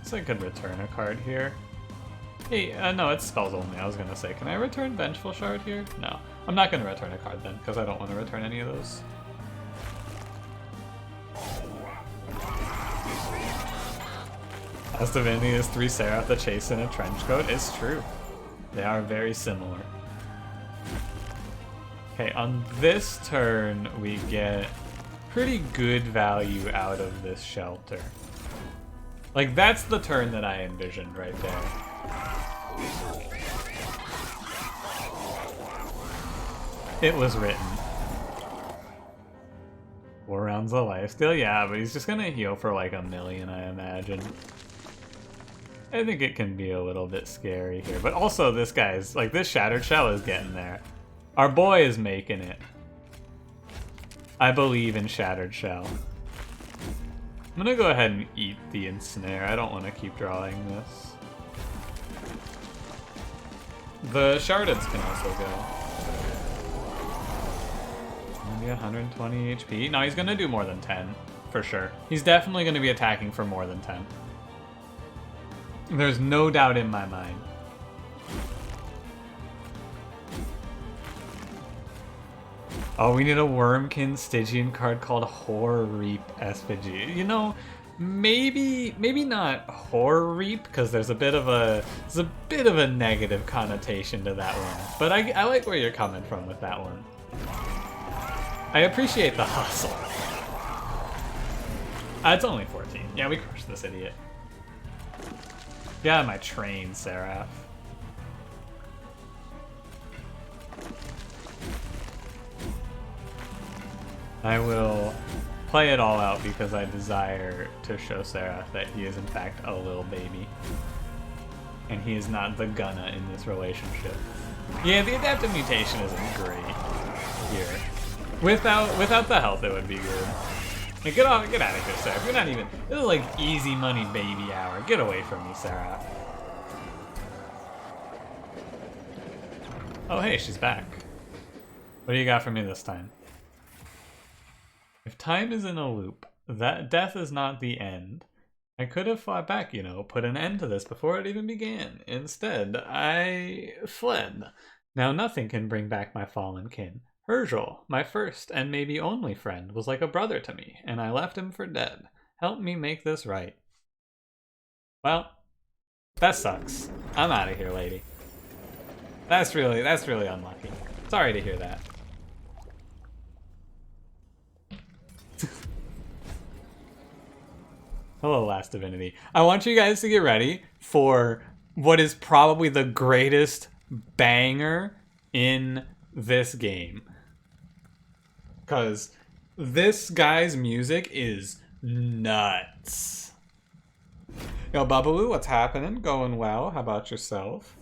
So I could return a card here. Hey, no, it's spells only. I was gonna say, can I return Vengeful Shard here? No. I'm not gonna return a card then, because I don't want to return any of those. As Divinity is 3 Seraph, the Chase, and a Trenchcoat. It's true. They are very similar. Okay, on this turn, we get pretty good value out of this shelter. Like, that's the turn that I envisioned right there. It was written. 4 rounds of lifesteal, yeah, but he's just gonna heal for like 1 million, I imagine. I think it can be a little bit scary here, but also this guy's, like, this Shattered Shell is getting there. Our boy is making it. I believe in Shattered Shell. I'm gonna go ahead and eat the Ensnare. I don't want to keep drawing this. The Shardeds can also go. Maybe 120 HP. No, he's gonna do more than 10, for sure. He's definitely gonna be attacking for more than 10. There's no doubt in my mind. Oh, we need a Wyrmkind Stygian card called Horror Reap SPG. You know, maybe not Horror Reap, because there's a bit of a negative connotation to that one. But I like where you're coming from with that one. I appreciate the hustle. It's only 14. Yeah, we crushed this idiot. Get out of my train, Seraph. I will play it all out because I desire to show Seraph that he is in fact a little baby. And he is not the gunna in this relationship. Yeah, the adaptive mutation isn't great here. Without the health, it would be good. Hey, get out of here, Seraph. You're not even... This is like easy money baby hour. Get away from me, Seraph. Oh, hey, she's back. What do you got for me this time? If time is in a loop, that death is not the end. I could have fought back, you know, put an end to this before it even began. Instead, I fled. Now nothing can bring back my fallen kin. Virgil, my first and maybe only friend, was like a brother to me, and I left him for dead. Help me make this right. Well, that sucks. I'm out of here, lady. That's really unlucky. Sorry to hear that. Hello, Last Divinity. I want you guys to get ready for what is probably the greatest banger in this game. Because this guy's music is nuts. Yo, Babaloo, what's happening? Going well. How about yourself?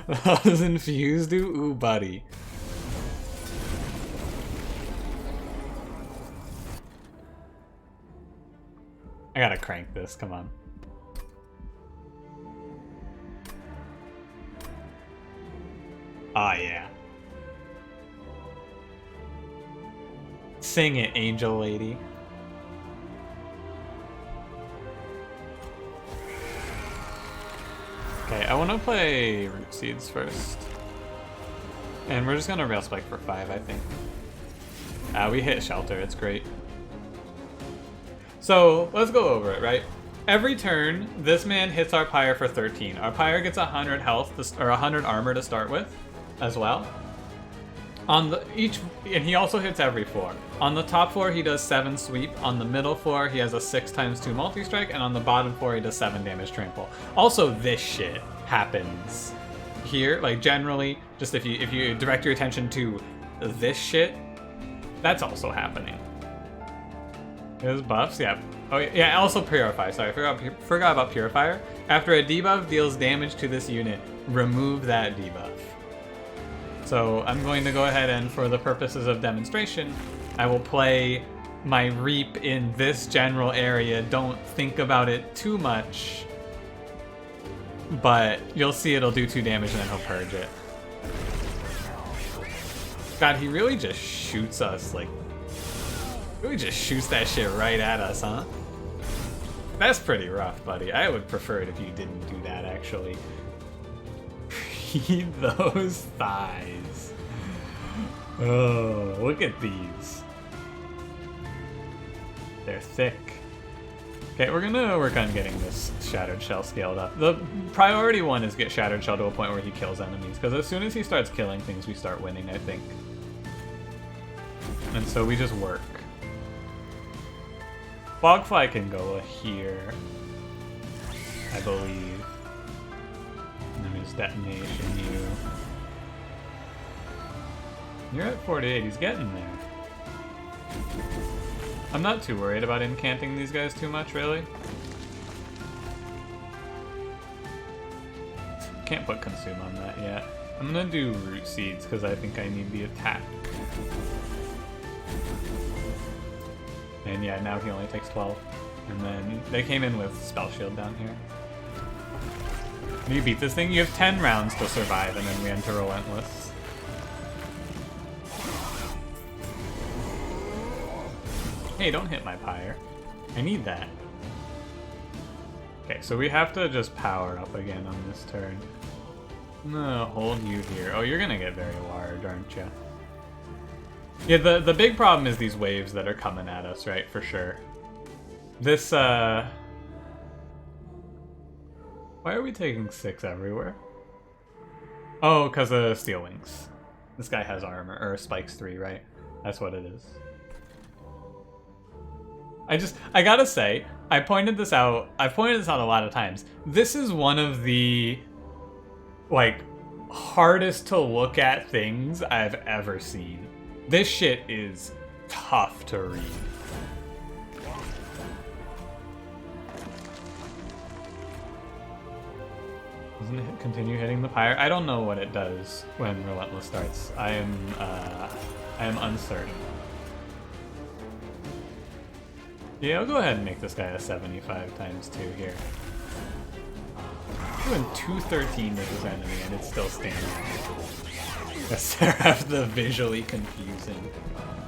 How does Infuse do? Ooh, buddy. I gotta crank this, come on. Ah, yeah. Sing it, angel lady. Okay, I want to play Root Seeds first. And we're just gonna Rail Spike for 5, I think. We hit Shelter, it's great. So, let's go over it, right? Every turn, this man hits our Pyre for 13. Our Pyre gets 100 health, or 100 armor to start with, as well. And he also hits every floor. On the top floor, he does 7 sweep. On the middle floor, he has a 6x2 multi-strike, and on the bottom floor, he does 7 damage trample. Also, this shit happens here, like generally, just if you direct your attention to this shit, that's also happening. His buffs, yeah. Oh yeah, also Purify, sorry, forgot about Purifier. After a debuff deals damage to this unit, remove that debuff. So I'm going to go ahead and, for the purposes of demonstration, I will play my Reap in this general area. Don't think about it too much, but you'll see it'll do 2 damage and then he'll purge it. God, he really just shoots us, like, really just shoots that shit right at us, huh? That's pretty rough, buddy. I would prefer it if you didn't do that, actually. Feed those thighs. Oh, look at these. They're thick. Okay, we're gonna work on getting this Shattered Shell scaled up. The priority one is get Shattered Shell to a point where he kills enemies, because as soon as he starts killing things, we start winning, I think. And so we just work. Fogfly can go here, I believe. And there's Detonation you. You're at 48, he's getting there. I'm not too worried about incanting these guys too much, really. Can't put Consume on that yet. I'm gonna do Root Seeds because I think I need the attack. And yeah, now he only takes 12. And then they came in with Spell Shield down here. When you beat this thing, you have 10 rounds to survive, and then we enter Relentless. Hey, don't hit my pyre. I need that. Okay, so we have to just power up again on this turn. I'm gonna hold you here. Oh, you're gonna get very large, aren't you? Yeah, the big problem is these waves that are coming at us, right? For sure. This, Why are we taking 6 everywhere? Oh, because of Steel Wings. This guy has armor, or spikes 3, right? That's what it is. I gotta say, I've pointed this out a lot of times. This is one of the, like, hardest to look at things I've ever seen. This shit is tough to read. Doesn't it continue hitting the pyre? I don't know what it does when Relentless starts. I am uncertain. Yeah, I'll go ahead and make this guy a 75 times 2 here. Doing 213 to his enemy and it's still standing. Seraph the visually confusing.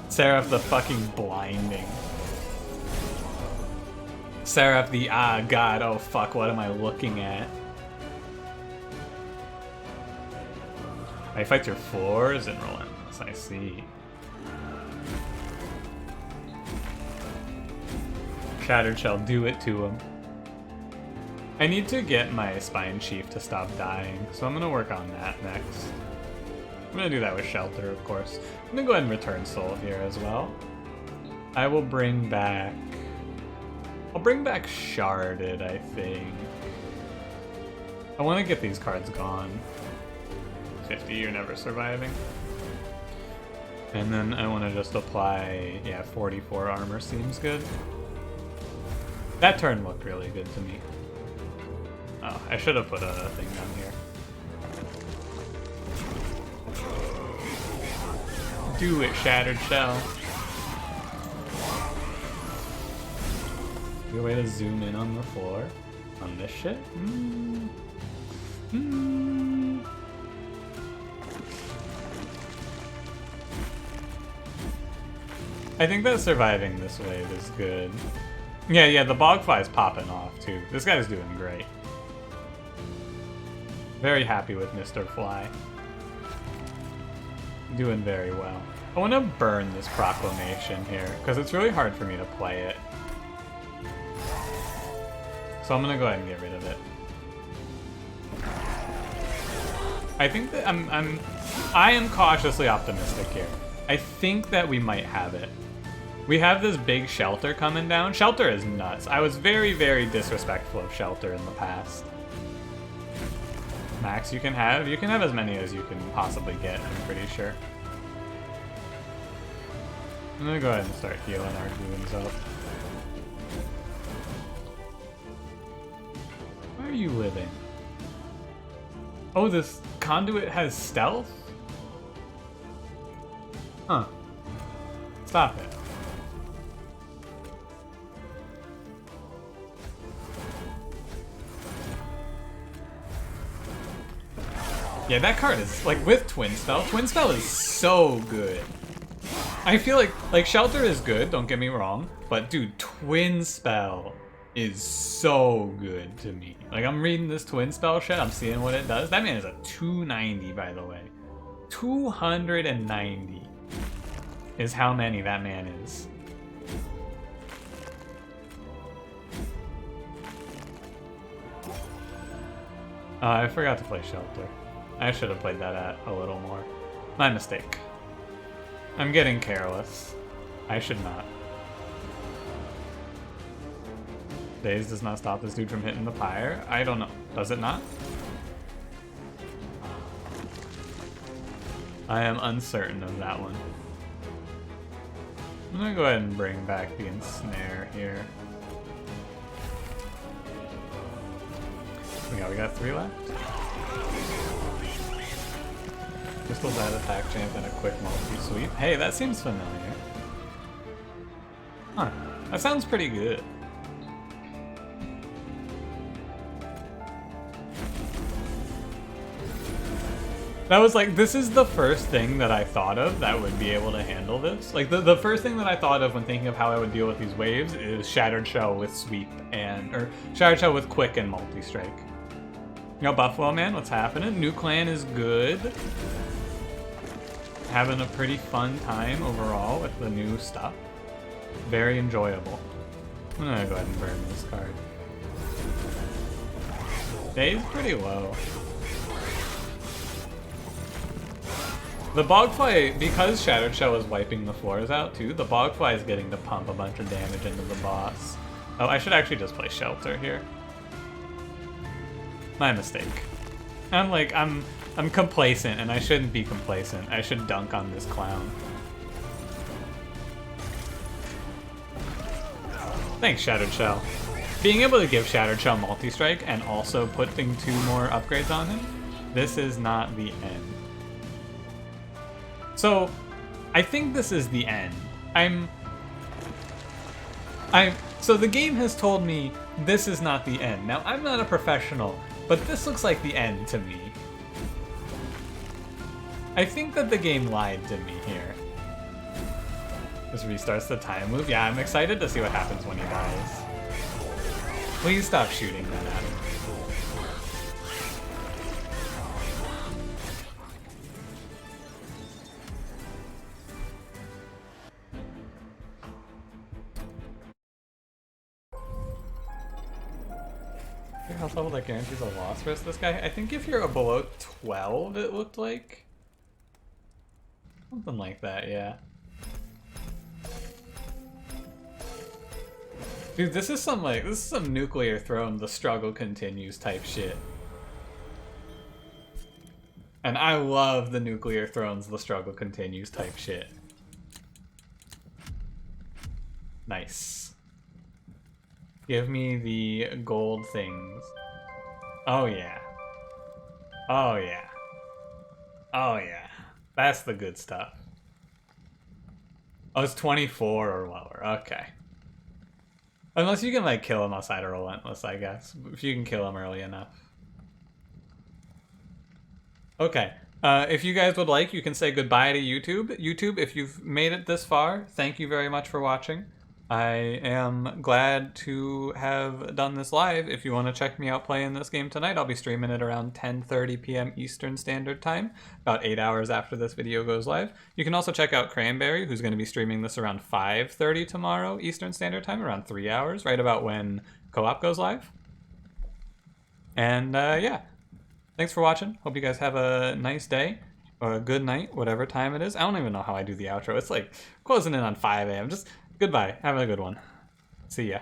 Seraph the fucking blinding. Seraph the god, oh fuck, what am I looking at? I fight your 4s in Relentless, I see. Shattered Shell, do it to him. I need to get my Spine Chief to stop dying, so I'm gonna work on that next. I'm gonna do that with Shelter, of course. I'm gonna go ahead and return Soul here as well. I will bring back... I'll bring back Sharded, I think. I want to get these cards gone. 50, you're never surviving. And then I want to just apply, yeah, 44 armor seems good. That turn looked really good to me. Oh, I should have put a thing down here. Do it, Shattered Shell. Good way to zoom in on the floor. On this shit? I think that surviving this wave is good. Yeah, the Bogfly's popping off too. This guy's doing great. Very happy with Mr. Fly. Doing very well. I want to burn this Proclamation here, because it's really hard for me to play it. So I'm going to go ahead and get rid of it. I think that I am cautiously optimistic here. I think that we might have it. We have this big Shelter coming down. Shelter is nuts. I was very, very disrespectful of Shelter in the past. Max, you can have as many as you can possibly get, I'm pretty sure. I'm gonna go ahead and start healing our goons up. Where are you living? Oh, this Conduit has stealth? Huh. Stop it. Yeah, that card is, like, with Twin Spell. Twin Spell is so good. I feel like Shelter is good, don't get me wrong, but dude, Twin Spell is so good to me. Like, I'm reading this Twin Spell shit, I'm seeing what it does. That man is a 290, by the way. 290 is how many that man is. I forgot to play Shelter. I should have played that at a little more. My mistake. I'm getting careless. I should not. Daze does not stop this dude from hitting the pyre. I don't know. Does it not? I am uncertain of that one. I'm gonna go ahead and bring back the Ensnare here. We got 3 left. Crystal Bad Attack Champ and a quick multi-sweep. Hey, that seems familiar. Huh. That sounds pretty good. That was like, this is the first thing that I thought of that would be able to handle this. Like, the first thing that I thought of when thinking of how I would deal with these waves is Shattered Shell with Sweep or Shattered Shell with Quick and Multi-Strike. Yo, Buffalo Man, what's happening? New clan is good. Having a pretty fun time overall with the new stuff. Very enjoyable. I'm gonna go ahead and burn this card. Day's pretty low. The Bogfly, because Shattered Shell is wiping the floors out too, the Bogfly is getting to pump a bunch of damage into the boss. Oh, I should actually just play Shelter here. My mistake. I'm complacent, and I shouldn't be complacent. I should dunk on this clown. Thanks, Shattered Shell. Being able to give Shattered Shell multi-strike and also putting 2 more upgrades on him, this is not the end. So, I think this is the end. So the game has told me this is not the end. Now, I'm not a professional, but this looks like the end to me. I think that the game lied to me here. This restarts the time loop. Yeah, I'm excited to see what happens when he dies. Please stop shooting that at him. Your health level that guarantees a loss versus this guy? I think if you're below 12, it looked like. Something like that, yeah. Dude, this is some Nuclear Throne, the struggle continues type shit. And I love the Nuclear Thrones, the struggle continues type shit. Nice. Give me the gold things. Oh yeah. Oh yeah. Oh yeah. That's the good stuff. Oh, it's 24 or lower. Okay. Unless you can, like, kill him outside of Relentless, I guess. If you can kill him early enough. Okay. If you guys would like, you can say goodbye to YouTube. YouTube, if you've made it this far, thank you very much for watching. I am glad to have done this live. If you want to check me out playing this game tonight, I'll be streaming it around 10:30 p.m. Eastern Standard Time, about 8 hours after this video goes live. You can also check out Cranberry, who's going to be streaming this around 5:30 tomorrow Eastern Standard Time, around 3 hours, right about when co-op goes live. And yeah, thanks for watching. Hope you guys have a nice day. Or a good night, whatever time it is. I don't even know how I do the outro. It's like closing in on 5 a.m. Just goodbye. Have a good one. See ya.